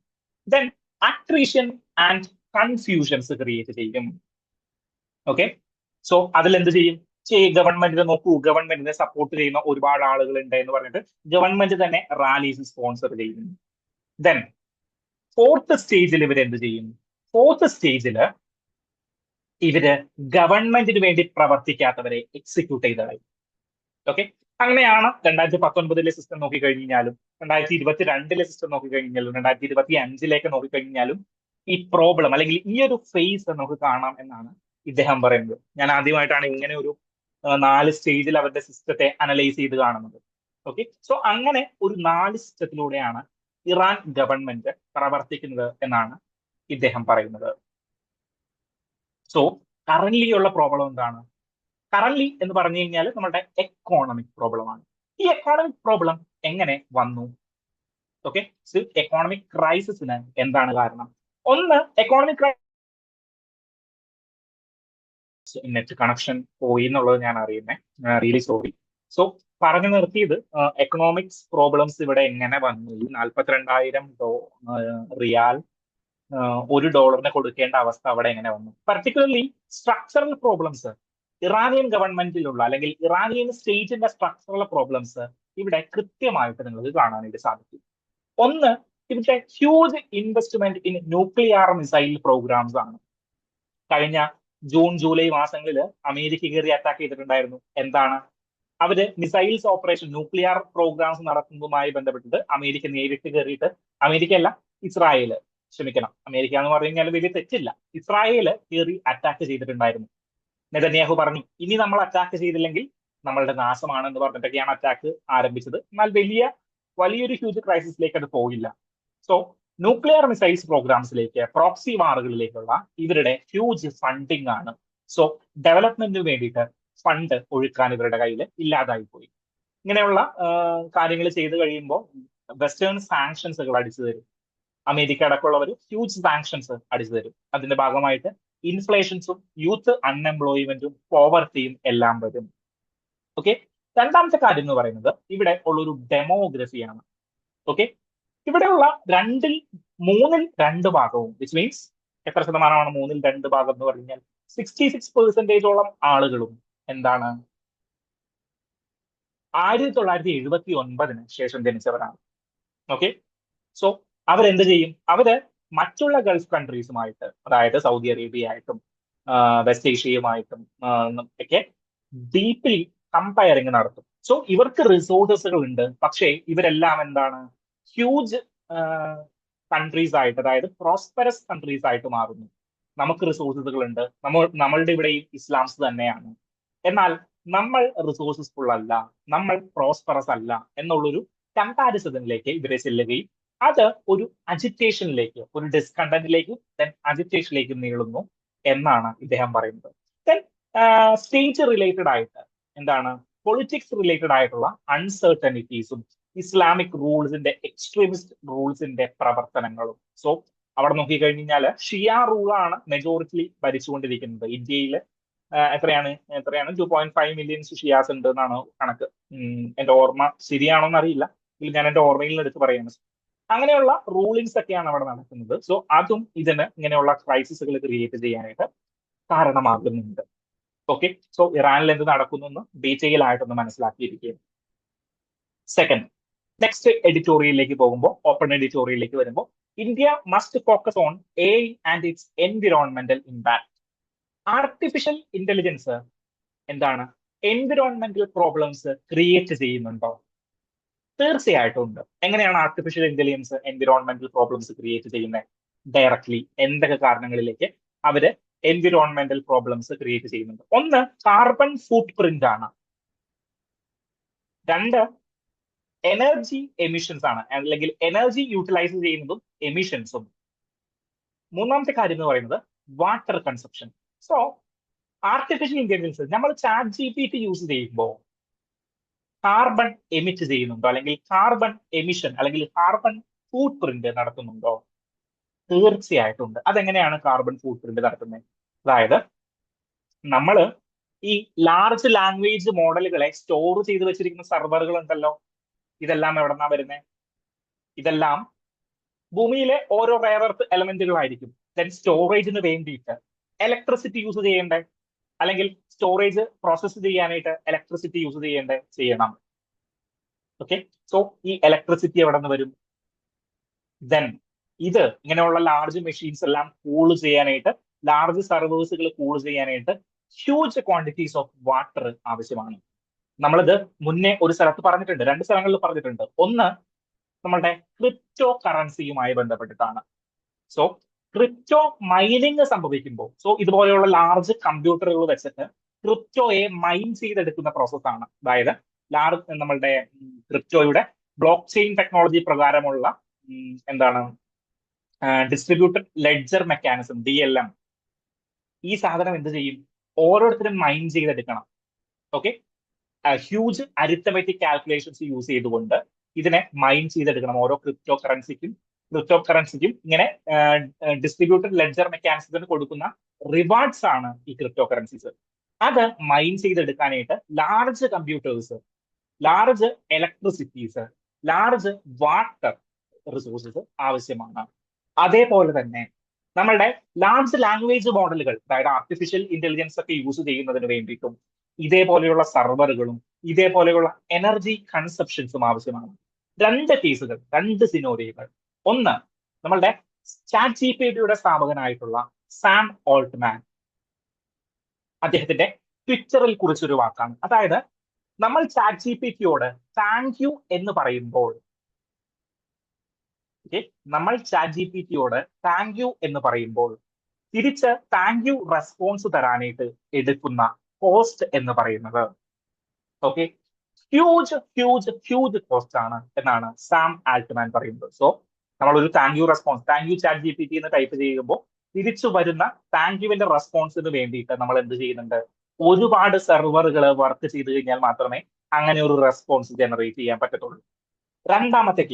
Then attrition and confusions create ചെയ്യും. ഓക്കെ, സോ അതിൽ എന്ത് ചെയ്യും? ഗവൺമെന്റിനെ നോക്കൂ, ഗവൺമെന്റിനെ സപ്പോർട്ട് ചെയ്യുന്ന ഒരുപാട് ആളുകൾ ഉണ്ട് എന്ന് പറഞ്ഞിട്ട് ഗവൺമെന്റ് തന്നെ റാലീസ് സ്പോൺസർ ചെയ്യും. ദെൻ 4th സ്റ്റേജിൽ ഇവരെന്ത് ചെയ്യും? 4th സ്റ്റേജിൽ ഇവര് ഗവൺമെന്റിന് വേണ്ടി പ്രവർത്തിക്കാത്തവരെ എക്സിക്യൂട്ട് ചെയ്ത് കളയും. ഓക്കെ, അങ്ങനെയാണ് 2019 സിസ്റ്റം നോക്കിക്കഴിഞ്ഞാലും 2022 സിസ്റ്റം നോക്കിക്കഴിഞ്ഞാലും 2025 നോക്കിക്കഴിഞ്ഞാലും ഈ പ്രോബ്ലം അല്ലെങ്കിൽ ഈ ഒരു ഫേസ് നമുക്ക് കാണാം എന്നാണ് ഇദ്ദേഹം പറയുന്നത്. ഞാൻ ആദ്യമായിട്ടാണ് ഇങ്ങനെ ഒരു 4 സ്റ്റേജിൽ അവരുടെ സിസ്റ്റത്തെ അനലൈസ് ചെയ്ത് കാണുന്നത്. ഓക്കെ, സോ അങ്ങനെ ഒരു 4 സിസ്റ്റത്തിലൂടെയാണ് ഇറാൻ ഗവൺമെന്റ് പ്രവർത്തിക്കുന്നത് എന്നാണ് ഇദ്ദേഹം പറയുന്നത്. സോ കറന്റ്ലി ഉള്ള പ്രോബ്ലം എന്താണ്? കറന്റ്ലി എന്ന് പറഞ്ഞു കഴിഞ്ഞാൽ നമ്മുടെ എക്കോണമിക് പ്രോബ്ലം ആണ്. ഈ എക്കോണമിക് പ്രോബ്ലം എങ്ങനെ വന്നു? ഓക്കെ, എക്കോണമിക് ക്രൈസിസിന് എന്താണ് കാരണം? ഒന്ന്, എക്കോണമിക് നെറ്റ് കണക്ഷൻ പോയി എന്നുള്ളത് ഞാൻ അറിയുന്നേ, റിയലി സോറി. സോ പറഞ്ഞു നിർത്തിയത് എക്കണോമിക്സ് പ്രോബ്ലംസ് ഇവിടെ എങ്ങനെ വന്നു, ഈ 42,000 റിയാൽ $1 കൊടുക്കേണ്ട അവസ്ഥ അവിടെ എങ്ങനെ വന്നു, പർട്ടിക്കുലർലി സ്ട്രക്ചറൽ പ്രോബ്ലംസ് ഇറാനിയൻ ഗവൺമെന്റിലുള്ള അല്ലെങ്കിൽ ഇറാനിയൻ സ്റ്റേറ്റിന്റെ സ്ട്രക്ചറൽ പ്രോബ്ലംസ് ഇവിടെ കൃത്യമായിട്ട് നിങ്ങൾക്ക് കാണാനായിട്ട് സാധിക്കും. ഒന്ന്, ഇവിടുത്തെ huge investment in nuclear missile programmes ആണ്. കഴിഞ്ഞ ജൂൺ ജൂലൈ മാസങ്ങളിൽ അമേരിക്ക കയറി അറ്റാക്ക് ചെയ്തിട്ടുണ്ടായിരുന്നു. എന്താണ്? അവര് മിസൈൽസ് ഓപ്പറേഷൻ ന്യൂക്ലിയർ പ്രോഗ്രാംസ് നടത്തുന്നതുമായി ബന്ധപ്പെട്ടിട്ട് അമേരിക്ക നേരിട്ട് കയറിയിട്ട്, അമേരിക്ക അല്ല, ഇസ്രായേല്, ക്ഷമിക്കണം, അമേരിക്ക എന്ന് പറഞ്ഞു കഴിഞ്ഞാൽ വലിയ തെറ്റില്ല, ഇസ്രായേല് കയറി അറ്റാക്ക് ചെയ്തിട്ടുണ്ടായിരുന്നു. നെതന്യാഹു പറഞ്ഞു ഇനി നമ്മൾ അറ്റാക്ക് ചെയ്തില്ലെങ്കിൽ നമ്മളുടെ നാശമാണെന്ന് പറഞ്ഞിട്ടൊക്കെയാണ് അറ്റാക്ക് ആരംഭിച്ചത്. എന്നാൽ വലിയൊരു ഹ്യൂജ് ക്രൈസിസിലേക്ക് അത് പോയില്ല. സോ ന്യൂക്ലിയർ മിസൈൽസ് പ്രോഗ്രാംസിലേക്ക്, പ്രോക്സി വാറുകളിലേക്കുള്ള ഇവരുടെ ഹ്യൂജ് ഫണ്ടിങ് ആണ്. സോ ഡെവലപ്മെന്റിന് വേണ്ടിയിട്ട് ഫണ്ട് ഒഴുക്കാൻ ഇവരുടെ കയ്യിൽ ഇല്ലാതായി പോയി. ഇങ്ങനെയുള്ള കാര്യങ്ങൾ ചെയ്തു കഴിയുമ്പോൾ വെസ്റ്റേൺ സാങ്ഷൻസുകൾ അടിച്ചു തരും. അമേരിക്ക അടക്കമുള്ളവർ ഹ്യൂജ് സാങ്ഷൻസ് അടിച്ചു തരും. അതിന്റെ ഭാഗമായിട്ട് ഇൻഫ്ലേഷൻസും യൂത്ത് അൺഎംപ്ലോയ്മെന്റും പോവർട്ടിയും എല്ലാം വരും. ഓക്കെ, രണ്ടാമത്തെ കാര്യം എന്ന് പറയുന്നത് ഇവിടെ ഉള്ളൊരു ഡെമോഗ്രഫിയാണ്. ഓക്കെ, ഇവിടെയുള്ള മൂന്നിൽ രണ്ട് ഭാഗവും, വിച്ച് മീൻസ് എത്ര ശതമാനമാണ് മൂന്നിൽ രണ്ട് ഭാഗം എന്ന് പറഞ്ഞാൽ 66% ആളുകളും എന്താണ് 1979 ശേഷം ജനിച്ചവരാണ്. ഓക്കെ, സോ അവരെന്ത് ചെയ്യും? അവര് മറ്റുള്ള ഗൾഫ് കൺട്രീസുമായിട്ട്, അതായത് സൗദി അറേബ്യ ആയിട്ടും വെസ്റ്റ് ഏഷ്യയുമായിട്ടും ഒക്കെ ഡീപ്ലി കമ്പയറിങ് നടത്തും. സോ ഇവർക്ക് റിസോഴ്സസുകൾ ഉണ്ട്, പക്ഷേ ഇവരെല്ലാം എന്താണ് ഹ്യൂജ് കൺട്രീസ് ആയിട്ട്, അതായത് പ്രോസ്പെറസ് കൺട്രീസ് ആയിട്ട് മാറുന്നു. നമുക്ക് റിസോഴ്സസുകൾ ഉണ്ട്, നമ്മളുടെ ഇവിടെയും ഇസ്ലാംസ് തന്നെയാണ്, എന്നാൽ നമ്മൾ റിസോഴ്സസ് ഫുൾ അല്ല, നമ്മൾ പ്രോസ്പെറസ് അല്ല എന്നുള്ളൊരു കമ്പാരിസണിലേക്ക് ഇവരെ ചെല്ലുകയും അത് ഒരു അജിറ്റേഷനിലേക്ക്, ഒരു ഡിസ്കണ്ടന്റിലേക്കും ദെൻ അജിറ്റേഷനിലേക്കും നീളുന്നു എന്നാണ് ഇദ്ദേഹം പറയുന്നത്. ദെൻ സ്റ്റേറ്റ് റിലേറ്റഡ് ആയിട്ട് എന്താണ് പൊളിറ്റിക്സ് റിലേറ്റഡ് ആയിട്ടുള്ള അൺസർട്ടനിറ്റീസും ഇസ്ലാമിക് റൂൾസിന്റെ, എക്സ്ട്രീമിസ്റ്റ് റൂൾസിന്റെ പ്രവർത്തനങ്ങളും. സോ അവിടെ നോക്കിക്കഴിഞ്ഞാൽ ഷിയ റൂളാണ് മെജോറിറ്റി ഭരിച്ചുകൊണ്ടിരിക്കുന്നത്. ഇന്ത്യയിൽ എത്രയാണ് 2.5 മില്യൺ ഷിയാസ് ഉണ്ട് എന്നാണ് കണക്ക്. എന്റെ ഓർമ്മ ശരിയാണോ എന്നറിയില്ല, ഇതിൽ ഞാൻ എന്റെ ഓർമ്മയിൽ എടുത്ത് പറയുന്നത്. അങ്ങനെയുള്ള റൂളിങ്സ് ഒക്കെയാണ് അവിടെ നടക്കുന്നത്. സോ അതും ഇതിന് ഇങ്ങനെയുള്ള ക്രൈസിസുകൾ ക്രിയേറ്റ് ചെയ്യാനായിട്ട് കാരണമാകുന്നുണ്ട്. ഓക്കെ, സോ ഇറാനിൽ എന്ത് നടക്കുന്നു എന്ന് ഡീറ്റെയിൽ ആയിട്ടൊന്ന് മനസ്സിലാക്കിയിരിക്കുക. സെക്കൻഡ്, നെക്സ്റ്റ് എഡിറ്റോറിയലിലേക്ക് പോകുമ്പോൾ, ഓപ്പൺ എഡിറ്റോറിയലിലേക്ക് വരുമ്പോൾ, India must focus on AI and it's environmental impact. Artificial intelligence എന്താണ് എൻവിറോൺമെന്റൽ പ്രോബ്ലംസ് ക്രിയേറ്റ് ചെയ്യുന്നുണ്ടോ? തീർച്ചയായിട്ടും ഉണ്ട്. എങ്ങനെയാണ് artificial intelligence environmental problems create ചെയ്യുന്നത്? ഡയറക്ട്ലി എന്തൊക്കെ കാരണങ്ങളിലേക്ക് അവര് എൻവിറോൺമെന്റൽ പ്രോബ്ലംസ് ക്രിയേറ്റ് ചെയ്യുന്നുണ്ട്? ഒന്ന്, കാർബൺ ഫുട് പ്രിന്റ് ആണ്. രണ്ട്, എനർജി എമിഷൻസ് ആണ്, അല്ലെങ്കിൽ എനർജി യൂട്ടിലൈസ് ചെയ്യുന്നതും എമിഷൻസും. മൂന്നാമത്തെ കാര്യം എന്ന് പറയുന്നത് water consumption. So artificial intelligence, നമ്മൾ ChatGPT യൂസ് ചെയ്യുമ്പോൾ കാർബൺ എമിറ്റ് ചെയ്യുന്നുണ്ടോ, അല്ലെങ്കിൽ കാർബൺ എമിഷൻ അല്ലെങ്കിൽ കാർബൺ ഫുട് പ്രിന്റ് നടത്തുന്നുണ്ടോ? തീർച്ചയായിട്ടും ഉണ്ട്. അതെങ്ങനെയാണ് കാർബൺ ഫുട് പ്രിന്റ് നടത്തുന്നത്? അതായത് നമ്മൾ ഈ ലാർജ് ലാംഗ്വേജ് മോഡലുകളെ സ്റ്റോർ ചെയ്ത് വെച്ചിരിക്കുന്ന സെർവറുകൾ ഉണ്ടല്ലോ, ഇതെല്ലാം എവിടെന്നാ വരുന്നത്? ഇതെല്ലാം ഭൂമിയിലെ ഓരോ റെയർ എർത്ത് എലമെന്റുകളായിരിക്കും. ദെൻ സ്റ്റോറേജിന് വേണ്ടിയിട്ട് ഇലക്ട്രിസിറ്റി യൂസ് ചെയ്യേണ്ടേ, അല്ലെങ്കിൽ സ്റ്റോറേജ് പ്രോസസ്സ് ചെയ്യാനായിട്ട് ഇലക്ട്രിസിറ്റി യൂസ് ചെയ്യണം. ഓക്കെ, സോ ഈ ഇലക്ട്രിസിറ്റി എവിടെ നിന്ന് വരും? ദെൻ ഇത് ഇങ്ങനെയുള്ള ലാർജ് മെഷീൻസ് എല്ലാം കൂൾ ചെയ്യാനായിട്ട്, ലാർജ് സർവേഴ്സുകൾ കൂൾ ചെയ്യാനായിട്ട് ഹ്യൂജ് ക്വാണ്ടിറ്റീസ് ഓഫ് വാട്ടർ ആവശ്യമാണ്. നമ്മളിത് മുന്നേ ഒരു സ്ഥലത്ത് പറഞ്ഞിട്ടുണ്ട്, 2 സ്ഥലങ്ങളിൽ പറഞ്ഞിട്ടുണ്ട്. ഒന്ന് നമ്മളുടെ ക്രിപ്റ്റോ കറൻസിയുമായി ബന്ധപ്പെട്ടിട്ടാണ്. സോ ക്രിപ്റ്റോ മൈനിങ് സംഭവിക്കുമ്പോൾ, സോ ഇതുപോലെയുള്ള ലാർജ് കമ്പ്യൂട്ടറുകൾ വെച്ചിട്ട് ക്രിപ്റ്റോയെ മൈൻ ചെയ്തെടുക്കുന്ന പ്രോസസ്സാണ്. അതായത് നമ്മളുടെ ക്രിപ്റ്റോയുടെ ബ്ലോക്ക് ചെയിൻ ടെക്നോളജി പ്രകാരമുള്ള എന്താണ് ഡിസ്ട്രിബ്യൂട്ടഡ് ലെഡ്ജർ മെക്കാനിസം DLM. ഈ സാധനം എന്ത് ചെയ്യും? ഓരോരുത്തരും മൈൻ ചെയ്തെടുക്കണം. Okay, huge arithmetic calculations use ചെയ്തുകൊണ്ട് ഇതിനെ മൈൻ ചെയ്തെടുക്കണം. ഓരോ ക്രിപ്റ്റോ കറൻസിക്കും ഇങ്ങനെ ഡിസ്ട്രിബ്യൂട്ടഡ് ലെഡ്ജർ മെക്കാനിസത്തിന് കൊടുക്കുന്ന റിവാർഡ്സ് ആണ് ഈ ക്രിപ്റ്റോ കറൻസീസ്. അത് മൈൻ ചെയ്തെടുക്കാനായിട്ട് large computers, large electricities, large water resources ആവശ്യമാണ്. അതേപോലെ തന്നെ നമ്മളുടെ ലാർജ് ലാംഗ്വേജ് മോഡലുകൾ, അതായത് ആർട്ടിഫിഷ്യൽ ഇന്റലിജൻസ് ഒക്കെ യൂസ് ചെയ്യുന്നതിന് വേണ്ടിയിട്ടും ഇതേപോലെയുള്ള സർവറുകളും ഇതേപോലെയുള്ള എനർജി കൺസപ്ഷൻസും ആവശ്യമാണ്. രണ്ട് സിനോറിയകൾ. ഒന്ന്, നമ്മളുടെ ChatGPT സ്ഥാപകനായിട്ടുള്ള സാം ഓൾട്ട്മാൻ, അദ്ദേഹത്തിന്റെ ട്വിറ്ററിൽ കുറിച്ചൊരു വാക്കാണ്. അതായത് നമ്മൾ ChatGPT താങ്ക് യു എന്ന് പറയുമ്പോൾ, നമ്മൾ ChatGPT താങ്ക് യു എന്ന് പറയുമ്പോൾ തിരിച്ച് താങ്ക് യു റെസ്പോൺസ് തരാനായിട്ട് എടുക്കുന്ന കോസ്റ്റ് എന്ന് പറയുന്നത് ഹ്യൂജ് കോസ്റ്റ് ആണ് എന്നാണ് സാം ആൾട്ട്മാൻ പറയുന്നത്. സോ നമ്മൾ ഒരു താങ്ക് യു ChatGPT എന്ന് ടൈപ്പ് ചെയ്യുമ്പോൾ തിരിച്ചു വരുന്ന താങ്ക് യുവിന്റെ റെസ്പോൺസിന് വേണ്ടിയിട്ട് നമ്മൾ എന്ത് ചെയ്യുന്നുണ്ട്? ഒരുപാട് സെർവറുകൾ വർക്ക് ചെയ്ത് കഴിഞ്ഞാൽ മാത്രമേ അങ്ങനെ ഒരു റെസ്പോൺസ് ജനറേറ്റ് ചെയ്യാൻ പറ്റത്തുള്ളൂ. രണ്ടാമത്തെ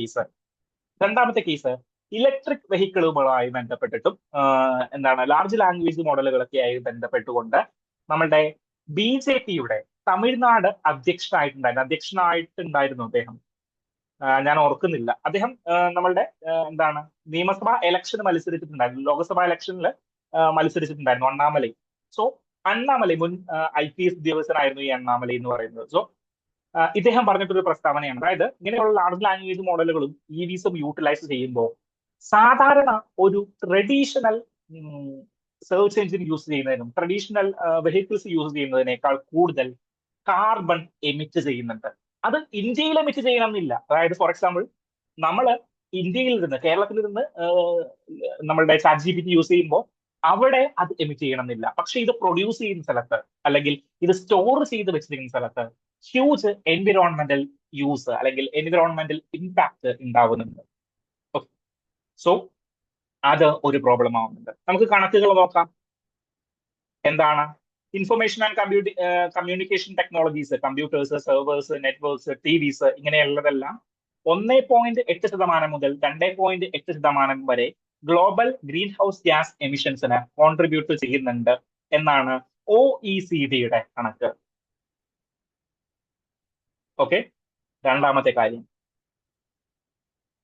കേസ് ഇലക്ട്രിക് വെഹിക്കിളുകളുമായി ബന്ധപ്പെട്ടിട്ടും ലാർജ് ലാംഗ്വേജ് മോഡലുകളൊക്കെ ആയി ബന്ധപ്പെട്ടുകൊണ്ട് നമ്മളുടെ BJPയുടെ തമിഴ്നാട് അധ്യക്ഷനായിട്ടുണ്ടായിരുന്നു അദ്ദേഹം. ഞാൻ ഓർക്കുന്നില്ല. അദ്ദേഹം നമ്മളുടെ നിയമസഭാ ഇലക്ഷന് മത്സരിച്ചിട്ടുണ്ടായിരുന്നു, ലോക്സഭാ ഇലക്ഷനിൽ മത്സരിച്ചിട്ടുണ്ടായിരുന്നു, അണ്ണാമലൈ. സോ അണ്ണാമലൈ മുൻ IPS ഉദ്യോഗസ്ഥനായിരുന്നു ഈ അണ്ണാമലൈ എന്ന് പറയുന്നത്. സോ ഇദ്ദേഹം പറഞ്ഞിട്ടൊരു പ്രസ്താവനയാണ്. അതായത് ഇങ്ങനെയുള്ള ലാർജ് ലാംഗ്വേജ് മോഡലുകളും EVസും യൂട്ടിലൈസ് ചെയ്യുമ്പോൾ സാധാരണ ഒരു ട്രഡീഷണൽ സെർച്ച് എഞ്ചിൻ യൂസ് ചെയ്യുന്നതിനും ട്രഡീഷണൽ വെഹിക്കിൾസ് യൂസ് ചെയ്യുന്നതിനേക്കാൾ കൂടുതൽ കാർബൺ എമിറ്റ് ചെയ്യുന്നുണ്ട്. അത് ഇന്ത്യയിൽ എമിറ്റ് ചെയ്യണമെന്നില്ല. അതായത് ഫോർ എക്സാമ്പിൾ നമ്മൾ ഇന്ത്യയിൽ നിന്ന്, കേരളത്തിൽ നിന്ന് നമ്മളുടെ ChatGPT യൂസ് ചെയ്യുമ്പോൾ അവിടെ അത് എമിറ്റ് ചെയ്യണമെന്നില്ല. പക്ഷെ ഇത് പ്രൊഡ്യൂസ് ചെയ്യുന്ന സ്ഥലത്ത് അല്ലെങ്കിൽ ഇത് സ്റ്റോർ ചെയ്ത് വെച്ചിരിക്കുന്ന സ്ഥലത്ത് ഹ്യൂജ് എൻവിറോൺമെന്റൽ യൂസ് അല്ലെങ്കിൽ എൻവിറോൺമെന്റൽ ഇമ്പാക്ട് ഉണ്ടാവുന്നുണ്ട്. സോ അത് ഒരു പ്രോബ്ലം ആവുന്നുണ്ട്. നമുക്ക് കണക്കുകൾ നോക്കാം. എന്താണ് information and communication technologies, computers, servers, networks, TVs ഇങ്ങനെയുള്ളതെല്ലാം 1.8% മുതൽ 2.8% വരെ ഗ്ലോബൽ ഗ്രീൻ ഹൗസ് ഗ്യാസ് എമിഷൻസിന് കോൺട്രിബ്യൂട്ട് ചെയ്യുന്നുണ്ട് എന്നാണ് OECDയുടെ കണക്ക്. ഓക്കെ, രണ്ടാമത്തെ കാര്യം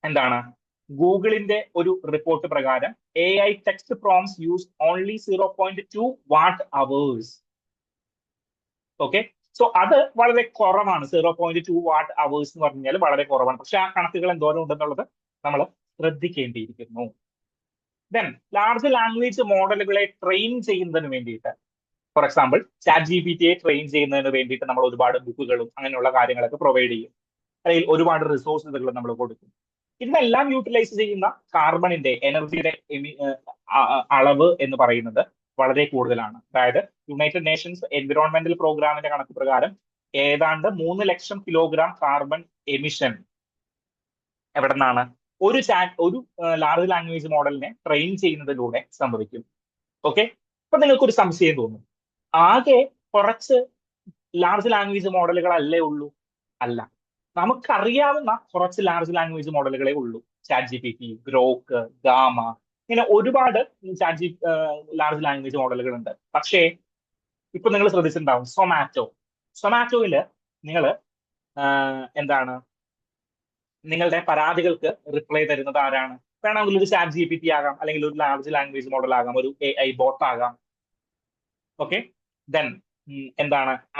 എന്താണ്? ഗൂഗിളിന്റെ ഒരു റിപ്പോർട്ട് പ്രകാരം AI text proms use only 0.2 Watt-hours. Okay, so അത് വളരെ കുറവാണ്. 0.2 Watt-hours എന്ന് പറഞ്ഞാൽ വളരെ കുറവാണ്. പക്ഷെ ആ കണക്കുകൾ എന്തോരം ഉണ്ടെന്നുള്ളത് നമ്മൾ ശ്രദ്ധിക്കേണ്ടിയിരിക്കുന്നു. ദെൻ ലാർജ് ലാംഗ്വേജ് മോഡലുകളെ ട്രെയിൻ ചെയ്യുന്നതിന് വേണ്ടിയിട്ട്, ഫോർ എക്സാമ്പിൾ ChatGPT ട്രെയിൻ ചെയ്യുന്നതിന് വേണ്ടിയിട്ട് നമ്മൾ ഒരുപാട് ബുക്കുകളും അങ്ങനെയുള്ള കാര്യങ്ങളൊക്കെ പ്രൊവൈഡ് ചെയ്യും, അല്ലെങ്കിൽ ഒരുപാട് റിസോഴ്സുകൾ നമ്മൾ കൊടുക്കും. ഇതെല്ലാം യൂട്ടിലൈസ് ചെയ്യുന്ന കാർബണിന്റെ എനർജിയുടെ അളവ് എന്ന് പറയുന്നത് വളരെ കൂടുതലാണ്. അതായത് യുണൈറ്റഡ് നേഷൻസ് എൻവിറോൺമെന്റൽ പ്രോഗ്രാമിന്റെ കണക്ക് പ്രകാരം ഏതാണ്ട് 3 ലക്ഷം കിലോഗ്രാം കാർബൺ എമിഷൻ എവിടെ നിന്നാണ് ഒരു ലാർജ് ലാംഗ്വേജ് മോഡലിനെ ട്രെയിൻ ചെയ്യുന്നതിലൂടെ സംഭവിക്കും. ഓക്കെ, അപ്പൊ നിങ്ങൾക്കൊരു സംശയം തോന്നും, ആകെ കുറച്ച് ലാർജ് ലാംഗ്വേജ് മോഡലുകളല്ലേ ഉള്ളൂ? അല്ല, നമുക്കറിയാവുന്ന കുറച്ച് ലാർജ് ലാംഗ്വേജ് മോഡലുകളെ ഉള്ളൂ. ChatGPT, ഗ്രോക്ക്, ഗാമ, ഇങ്ങനെ ഒരുപാട് ലാർജ് ലാംഗ്വേജ് മോഡലുകൾ ഉണ്ട്. പക്ഷേ ഇപ്പൊ നിങ്ങൾ ശ്രദ്ധിച്ചിട്ടുണ്ടാവും, സൊമാറ്റോയില് നിങ്ങൾ നിങ്ങളുടെ പരാതികൾക്ക് റിപ്ലൈ തരുന്നത് ആരാണ്? വേണമെങ്കിൽ ഒരു ChatGPT ആകാം, അല്ലെങ്കിൽ ഒരു ലാർജ് ലാംഗ്വേജ് മോഡൽ ആകാം, ഒരു AI ബോട്ട് ആകാം. ഓക്കെ, ദെൻ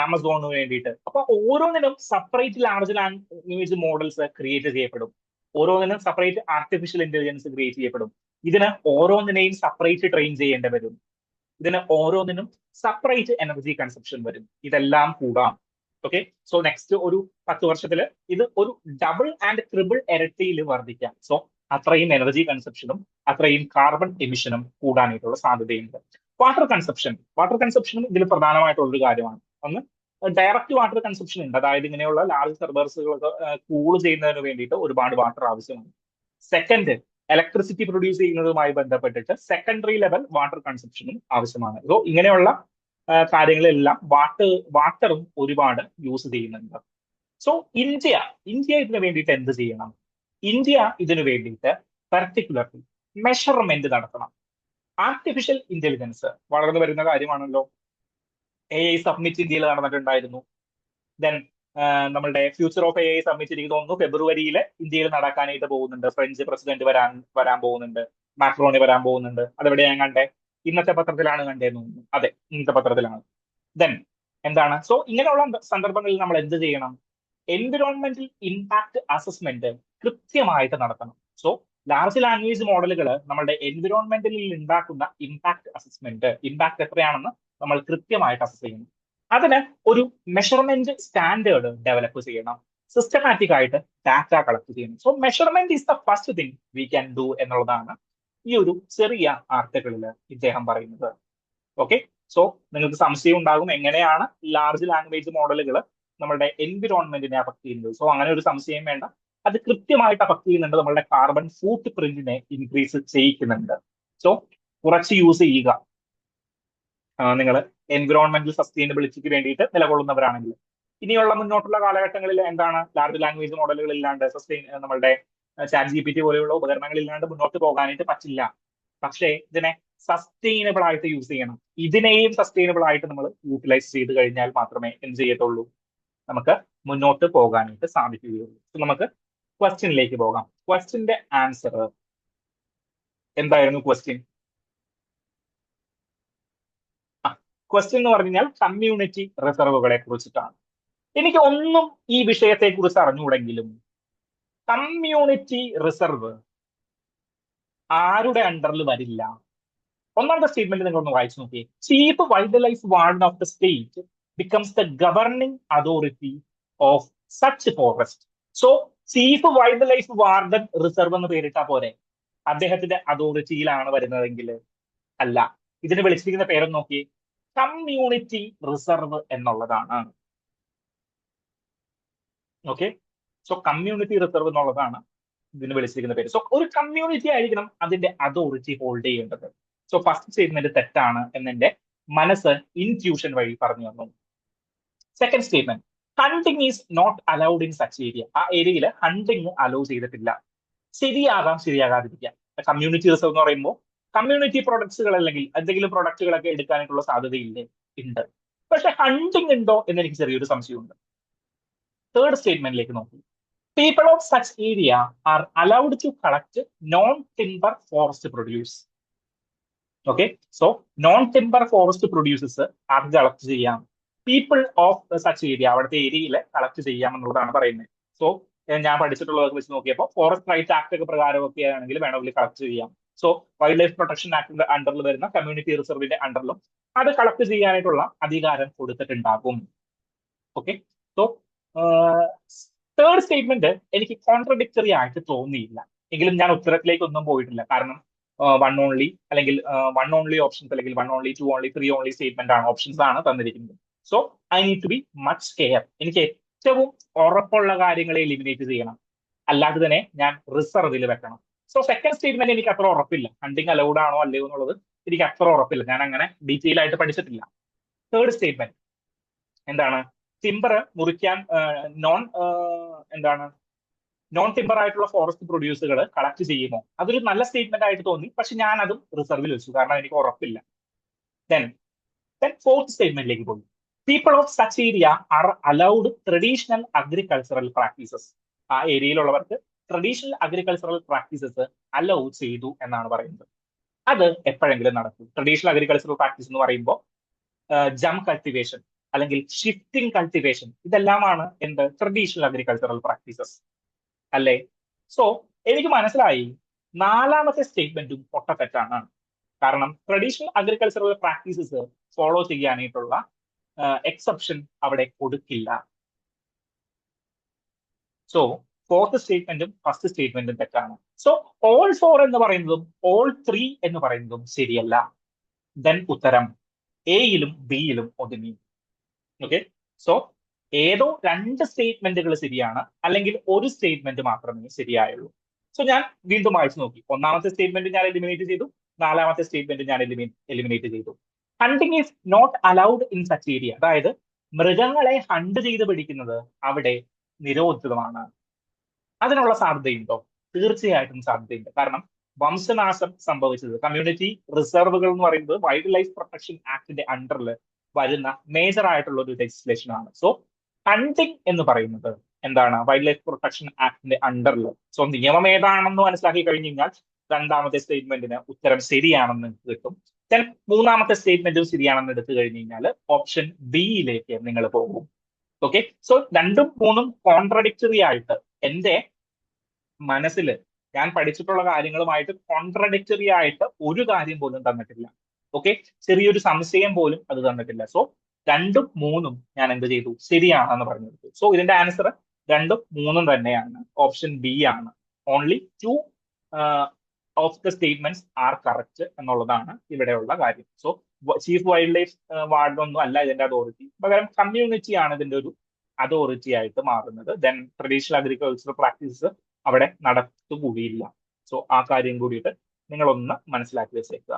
ആമസോണിന് വേണ്ടിയിട്ട്. അപ്പൊ ഓരോന്നിനും separate large language models create ചെയ്യപ്പെടും, ഓരോന്നിനും സെപ്പറേറ്റ് ആർട്ടിഫിഷ്യൽ ഇന്റലിജൻസ് ക്രിയേറ്റ് ചെയ്യപ്പെടും. ഇതിന് ഓരോന്നിനെയും സെപ്പറേറ്റ് ട്രെയിൻ ചെയ്യേണ്ടി വരും, ഇതിന് ഓരോന്നിനും സെപ്പറേറ്റ് എനർജി കൺസപ്ഷൻ വരും. ഇതെല്ലാം കൂടാം. ഓക്കെ, സോ നെക്സ്റ്റ് ഒരു 10 വർഷത്തിൽ ഇത് ഒരു ഡബിൾ ആൻഡ് ട്രിപ്പിൾ ഇരട്ടിയിൽ വർദ്ധിക്കാം. സോ അത്രയും എനർജി കൺസപ്ഷനും അത്രയും കാർബൺ എമിഷനും കൂടാനായിട്ടുള്ള സാധ്യതയുണ്ട്. വാട്ടർ കൺസപ്ഷനും ഇതിൽ പ്രധാനമായിട്ടുള്ള ഒരു കാര്യമാണ്. ഒന്ന്, ഡയറക്റ്റ് വാട്ടർ കൺസപ്ഷൻ ഉണ്ട്. അതായത് ഇങ്ങനെയുള്ള ലാർജ് സെർവേഴ്സുകളൊക്കെ കൂൾ ചെയ്യുന്നതിന് വേണ്ടിയിട്ട് ഒരുപാട് വാട്ടർ ആവശ്യമാണ്. സെക്കൻഡ്, ഇലക്ട്രിസിറ്റി പ്രൊഡ്യൂസ് ചെയ്യുന്നതുമായി ബന്ധപ്പെട്ടിട്ട് സെക്കൻഡറി ലെവൽ വാട്ടർ കൺസപ്ഷനും ആവശ്യമാണ്. സോ ഇങ്ങനെയുള്ള കാര്യങ്ങളെല്ലാം വാട്ടറും ഒരുപാട് യൂസ് ചെയ്യുന്നുണ്ട്. സോ ഇന്ത്യ ഇതിനു വേണ്ടിയിട്ട് എന്ത് ചെയ്യണം? ഇന്ത്യ ഇതിനു വേണ്ടിയിട്ട് പർട്ടിക്കുലർലി മെഷർമെന്റ് നടത്തണം. ആർട്ടിഫിഷ്യൽ ഇന്റലിജൻസ് വളർന്നു വരുന്ന കാര്യമാണല്ലോ. AI സബ്മിറ്റ് ഇന്ത്യയിൽ നടന്നിട്ടുണ്ടായിരുന്നു. ദെൻ നമ്മളുടെ ഫ്യൂച്ചർ ഓഫ് AI സബ്മിറ്റ് എനിക്ക് തോന്നുന്നു ഫെബ്രുവരിയിൽ ഇന്ത്യയിൽ നടക്കാനായിട്ട് പോകുന്നുണ്ട്. ഫ്രഞ്ച് പ്രസിഡന്റ് വരാൻ പോകുന്നുണ്ട്. മാക്രോണി വരാൻ പോകുന്നുണ്ട്. അതെവിടെ ഞാൻ കണ്ടേ? ഇന്നത്തെ പത്രത്തിലാണ് കണ്ടേന്ന് തോന്നുന്നു. അതെ, ഇന്നത്തെ പത്രത്തിലാണ്. ദെൻ എന്താണ്? സോ ഇങ്ങനെയുള്ള സന്ദർഭങ്ങളിൽ നമ്മൾ എന്ത് ചെയ്യണം? എൻവിറോൺമെന്റൽ ഇമ്പാക്ട് അസസ്മെന്റ് കൃത്യമായിട്ട് നടത്തണം. സോ ലാർജ് ലാംഗ്വേജ് മോഡലുകൾ നമ്മുടെ എൻവിറോൺമെന്റലിൽ ഉണ്ടാക്കുന്ന ഇമ്പാക്ട് എത്രയാണെന്ന് നമ്മൾ കൃത്യമായിട്ട് അസസ് ചെയ്യണം. അതിന് ഒരു മെഷർമെന്റ് സ്റ്റാൻഡേർഡ് ഡെവലപ്പ് ചെയ്യണം. സിസ്റ്റമാറ്റിക് ആയിട്ട് ഡാറ്റ കളക്ട് ചെയ്യണം. So measurement is the first thing we can do എന്നുള്ളതാണ് ഈ ഒരു ചെറിയ ആർട്ടിക്കിളിൽ ഇദ്ദേഹം പറയുന്നത്. ഓക്കെ, സോ നിങ്ങൾക്ക് സംശയം ഉണ്ടാകും എങ്ങനെയാണ് ലാർജ് ലാംഗ്വേജ് മോഡലുകൾ നമ്മുടെ എൻവിറോൺമെന്റിനെ അഫക്ട് ചെയ്യുന്നത്. സോ അങ്ങനെ ഒരു സംശയം വേണ്ട. അത് കൃത്യമായിട്ട് അഫക്ട് ചെയ്യുന്നുണ്ട്. നമ്മളുടെ കാർബൺ ഫുട് പ്രിന്റിനെ ഇൻക്രീസ് ചെയ്യിക്കുന്നുണ്ട്. സോ കുറച്ച് യൂസ് ചെയ്യുക. നിങ്ങൾ എൻവിറോൺമെന്റൽ സസ്റ്റൈനബിലിറ്റിക്ക് വേണ്ടിയിട്ട് നിലകൊള്ളുന്നവരാണെങ്കിൽ. ഇനിയുള്ള മുന്നോട്ടുള്ള കാലഘട്ടങ്ങളിൽ എന്താണ്, ലാർജ് ലാംഗ്വേജ് മോഡലുകൾ ഇല്ലാണ്ട് നമ്മളുടെ ChatGPT പോലെയുള്ള ഉപകരണങ്ങൾ ഇല്ലാണ്ട് മുന്നോട്ട് പോകാനായിട്ട് പറ്റില്ല. പക്ഷേ ഇതിനെ സസ്റ്റൈനബിൾ ആയിട്ട് യൂസ് ചെയ്യണം. ഇതിനെയും സസ്റ്റൈനബിൾ ആയിട്ട് നമ്മൾ യൂട്ടിലൈസ് ചെയ്ത് കഴിഞ്ഞാൽ മാത്രമേ എന്ത് ചെയ്യത്തുള്ളൂ, നമുക്ക് മുന്നോട്ട് പോകാനായിട്ട് സാധിക്കുകയുള്ളൂ. നമുക്ക് ക്വസ്റ്റ്യനിലേക്ക് പോകാം. ക്വസ്റ്റ്യന്റെ ആൻസർ എന്തായിരുന്നു? ക്വസ്റ്റ്യൻ എന്ന് പറഞ്ഞു കഴിഞ്ഞാൽ കമ്മ്യൂണിറ്റി റിസർവുകളെ കുറിച്ചിട്ടാണ്. എനിക്ക് ഒന്നും ഈ വിഷയത്തെ കുറിച്ച് അറിഞ്ഞുകൂടെങ്കിലും കമ്മ്യൂണിറ്റി റിസർവ് ആരുടെ അണ്ടറിൽ വരില്ല? ഒന്നാമത്തെ സ്റ്റേറ്റ്മെന്റ് നിങ്ങളൊന്ന് വായിച്ചു നോക്കിയേ. Chief wildlife warden of the state becomes the governing authority of such forest. So chief wildlife warden reserve എന്ന് പേരിട്ടാ പോരെ? അദ്ദേഹത്തിന്റെ അതോറിറ്റിയിലാണ് വരുന്നതെങ്കിൽ അല്ല. ഇതിന് വിളിച്ചിരിക്കുന്ന പേരൊന്ന് നോക്കിയേ, കമ്മ്യൂണിറ്റി റിസർവ് എന്നുള്ളതാണ്. ഓക്കെ, സോ കമ്മ്യൂണിറ്റി റിസർവ് എന്നുള്ളതാണ് ഇതിന് വിളിച്ചിരിക്കുന്ന പേര്. സോ ഒരു കമ്മ്യൂണിറ്റി ആയിരിക്കണം അതിന്റെ അതോറിറ്റി ഹോൾഡ് ചെയ്യേണ്ടത്. സോ ഫസ്റ്റ് സ്റ്റേറ്റ്മെന്റ് തെറ്റാണ് എന്നെന്റെ മനസ്സ് ഇൻറ്റ്യൂഷൻ വഴി പറഞ്ഞു തന്നു. Second statement, hunting is not allowed in such area. ആ ഏരിയയിൽ ഹണ്ടിങ് അലോ ചെയ്തിട്ടില്ല. ശരിയാകാം, ശരിയാകാതിരിക്കാം. കമ്മ്യൂണിറ്റി റിസർവ് എന്ന് പറയുമ്പോൾ കമ്മ്യൂണിറ്റി പ്രൊഡക്ട്സുകൾ അല്ലെങ്കിൽ എന്തെങ്കിലും പ്രൊഡക്റ്റുകളൊക്കെ എടുക്കാനായിട്ടുള്ള സാധ്യതയില്ലേ? ഉണ്ട്. പക്ഷെ ഹണ്ടിങ് ഉണ്ടോ എന്ന് എനിക്ക് ചെറിയൊരു സംശയമുണ്ട്. തേർഡ് സ്റ്റേറ്റ്മെന്റിലേക്ക് നോക്കൂ. People of such area are allowed to collect non timber forest produce. Okay, so non timber forest producers അത് കളക്ട് ചെയ്യാം. പീപ്പിൾ ഓഫ് സച്ച് ഏരിയ, അവിടുത്തെ ഏരിയയിൽ കളക്ട് ചെയ്യാം എന്നുള്ളതാണ് പറയുന്നത്. സോ ഞാൻ പഠിച്ചിട്ടുള്ളത് വെച്ച് നോക്കിയപ്പോൾ ഫോറസ്റ്റ് റൈറ്റ് ആക്ട് ഒക്കെ പ്രകാരമൊക്കെ ആണെങ്കിൽ വേണമെങ്കിൽ കളക്ട് ചെയ്യാം. സോ വൈൽഡ് ലൈഫ് പ്രൊട്ടക്ഷൻ ആക്ടിന്റെ അണ്ടറിൽ വരുന്ന കമ്മ്യൂണിറ്റി റിസർവിന്റെ അണ്ടറിലും അത് കളക്ട് ചെയ്യാനായിട്ടുള്ള അധികാരം കൊടുത്തിട്ടുണ്ടാകും. ഓക്കെ, സോ തേർഡ് സ്റ്റേറ്റ്മെന്റ് എനിക്ക് കോൺട്രഡിക്ടറി ആയിട്ട് തോന്നിയില്ല. എങ്കിലും ഞാൻ ഉത്തരത്തിലേക്ക് ഒന്നും പോയിട്ടില്ല. കാരണം വൺ ഓൺലി അല്ലെങ്കിൽ വൺ ഓൺലി ഓപ്ഷൻസ് അല്ലെങ്കിൽ one only, two only, three only statement ആണ് ഓപ്ഷൻസ് ആണ് തന്നിരിക്കുന്നത്. So I need to be much care. എനിക്ക് ഏറ്റവും ഉറപ്പുള്ള കാര്യങ്ങളെ എലിമിനേറ്റ് ചെയ്യണം. അല്ലാതെ തന്നെ ഞാൻ റിസർവിൽ വെക്കണം. സോ സെക്കൻഡ് സ്റ്റേറ്റ്മെന്റ് എനിക്ക് അത്ര ഉറപ്പില്ല. ഹണ്ടിങ് അലൗഡ് ആണോ അല്ലയോ എന്നുള്ളത് എനിക്ക് അത്ര ഉറപ്പില്ല. ഞാൻ അങ്ങനെ ഡീറ്റെയിൽ ആയിട്ട് പഠിച്ചിട്ടില്ല. തേർഡ് സ്റ്റേറ്റ്മെന്റ് എന്താണ്, ടിംബർ മുറിക്കാൻ നോൺ ടിംബർ ആയിട്ടുള്ള ഫോറസ്റ്റ് പ്രൊഡ്യൂസുകൾ കളക്ട് ചെയ്യുമോ? അതൊരു നല്ല സ്റ്റേറ്റ്മെന്റ് ആയിട്ട് തോന്നി. പക്ഷെ ഞാൻ അതും റിസർവിൽ വെച്ചു, കാരണം എനിക്ക് ഉറപ്പില്ല. ദെൻ ഫോർത്ത് സ്റ്റേറ്റ്മെന്റിലേക്ക് പോയി. People of such area are allowed traditional agricultural practices. ആ ഏരിയയിലുള്ളവർക്ക് ട്രഡീഷണൽ അഗ്രികൾച്ചറൽ പ്രാക്ടീസസ് അലൗ ചെയ്തു എന്നാണ് പറയുന്നത്. അത് എപ്പോഴെങ്കിലും നടക്കും. ട്രഡീഷണൽ അഗ്രികൾച്ചറൽ പ്രാക്ടീസ് എന്ന് പറയുമ്പോൾ ജം കൾട്ടിവേഷൻ അല്ലെങ്കിൽ ഷിഫ്റ്റിംഗ് കൾട്ടിവേഷൻ, ഇതെല്ലാമാണ് എന്ത്, ട്രഡീഷണൽ അഗ്രികൾച്ചറൽ പ്രാക്ടീസസ് അല്ലേ? സോ എനിക്ക് മനസ്സിലായി നാലാമത്തെ സ്റ്റേറ്റ്മെന്റും പൊട്ടത്തെറ്റാണ്. കാരണം ട്രഡീഷണൽ അഗ്രികൾച്ചറൽ പ്രാക്ടീസസ് ഫോളോ ചെയ്യാനായിട്ടുള്ള എക്സെപ്ഷൻ അവിടെ കൊടുക്കില്ല. സോ ഫോർത്ത് സ്റ്റേറ്റ്മെന്റും ഫസ്റ്റ് സ്റ്റേറ്റ്മെന്റും തെറ്റാണ്. സോ ഓൾ ഫോർ എന്ന് പറയുന്നതും ഓൾ ത്രീ എന്ന് പറയുന്നതും ശരിയല്ല. ദെൻ ഉത്തരം എയിലും ബിയിലും ഒതുങ്ങി. ഓക്കെ, സോ ഏതോ രണ്ട് സ്റ്റേറ്റ്മെന്റുകൾ ശരിയാണ്, അല്ലെങ്കിൽ ഒരു സ്റ്റേറ്റ്മെന്റ് മാത്രമേ ശരിയായുള്ളൂ. സോ ഞാൻ വീണ്ടും വായിച്ചു നോക്കി. ഒന്നാമത്തെ സ്റ്റേറ്റ്മെന്റ് ഞാൻ എലിമിനേറ്റ് ചെയ്തു, നാലാമത്തെ സ്റ്റേറ്റ്മെന്റ് ഞാൻ എലിമിനേറ്റ് ചെയ്തു. Hunting is not allowed in such area. അതായത് മൃഗങ്ങളെ ഹണ്ട് ചെയ്ത് പിടിക്കുന്നത് അവിടെ നിരോധിതമാണ്. അതിനുള്ള സാധ്യതയുണ്ടോ? തീർച്ചയായിട്ടും സാധ്യതയുണ്ട്. കാരണം വംശനാശം സംഭവിച്ചത്, കമ്മ്യൂണിറ്റി റിസർവുകൾ എന്ന് പറയുന്നത് വൈൽഡ് ലൈഫ് പ്രൊട്ടക്ഷൻ ആക്ടിന്റെ അണ്ടറിൽ വരുന്ന മേജർ ആയിട്ടുള്ള ഒരു ലെജിസ്ലേഷൻ ആണ്. സോ ഹണ്ടിങ് എന്ന് പറയുന്നത് എന്താണ്? വൈൽഡ് ലൈഫ് പ്രൊട്ടക്ഷൻ ആക്ടിന്റെ അണ്ടറിൽ. സോ നിയമം ഏതാണെന്ന് മനസ്സിലാക്കി കഴിഞ്ഞു കഴിഞ്ഞാൽ രണ്ടാമത്തെ സ്റ്റേറ്റ്മെന്റിന് ഉത്തരം ശരിയാണെന്ന് കിട്ടും. ദെൻ മൂന്നാമത്തെ സ്റ്റേറ്റ്മെന്റും ശരിയാണെന്ന് എടുത്തു കഴിഞ്ഞു കഴിഞ്ഞാൽ ഓപ്ഷൻ ബിയിലേക്ക് നിങ്ങൾ പോകും. ഓക്കെ, സോ രണ്ടും മൂന്നും കോൺട്രഡിക്ടറി ആയിട്ട് എന്റെ മനസ്സിൽ ഞാൻ പഠിച്ചിട്ടുള്ള കാര്യങ്ങളുമായിട്ട് കോൺട്രഡിക്ടറി ആയിട്ട് ഒരു കാര്യം പോലും തന്നിട്ടില്ല. ഓക്കെ, ചെറിയൊരു സംശയം പോലും അത് തന്നിട്ടില്ല. സോ രണ്ടും മൂന്നും ഞാൻ എന്ത് ചെയ്തു? ശരിയാണെന്ന് പറഞ്ഞെടുത്തു. സോ ഇതിന്റെ ആൻസർ രണ്ടും മൂന്നും തന്നെയാണ്, ഓപ്ഷൻ ബി ആണ്. Only 2 of the statements are correct എന്നുള്ളതാണ് ഇവിടെയുള്ള കാര്യം. സോ ചീഫ് വൈൽഡ് ലൈഫ് വാർഡൊന്നും അല്ല ഇതിന്റെ അതോറിറ്റി, പകരം കമ്മ്യൂണിറ്റി ആണ് ഇതിന്റെ ഒരു അതോറിറ്റി ആയിട്ട് മാറുന്നത്. ദെൻ ട്രഡീഷണൽ അഗ്രികൾച്ചറൽ പ്രാക്ടീസ് അവിടെ നടത്തുകൂടിയില്ല. സോ ആ കാര്യം കൂടിയിട്ട് നിങ്ങളൊന്ന് മനസ്സിലാക്കി വെച്ചേക്കുക.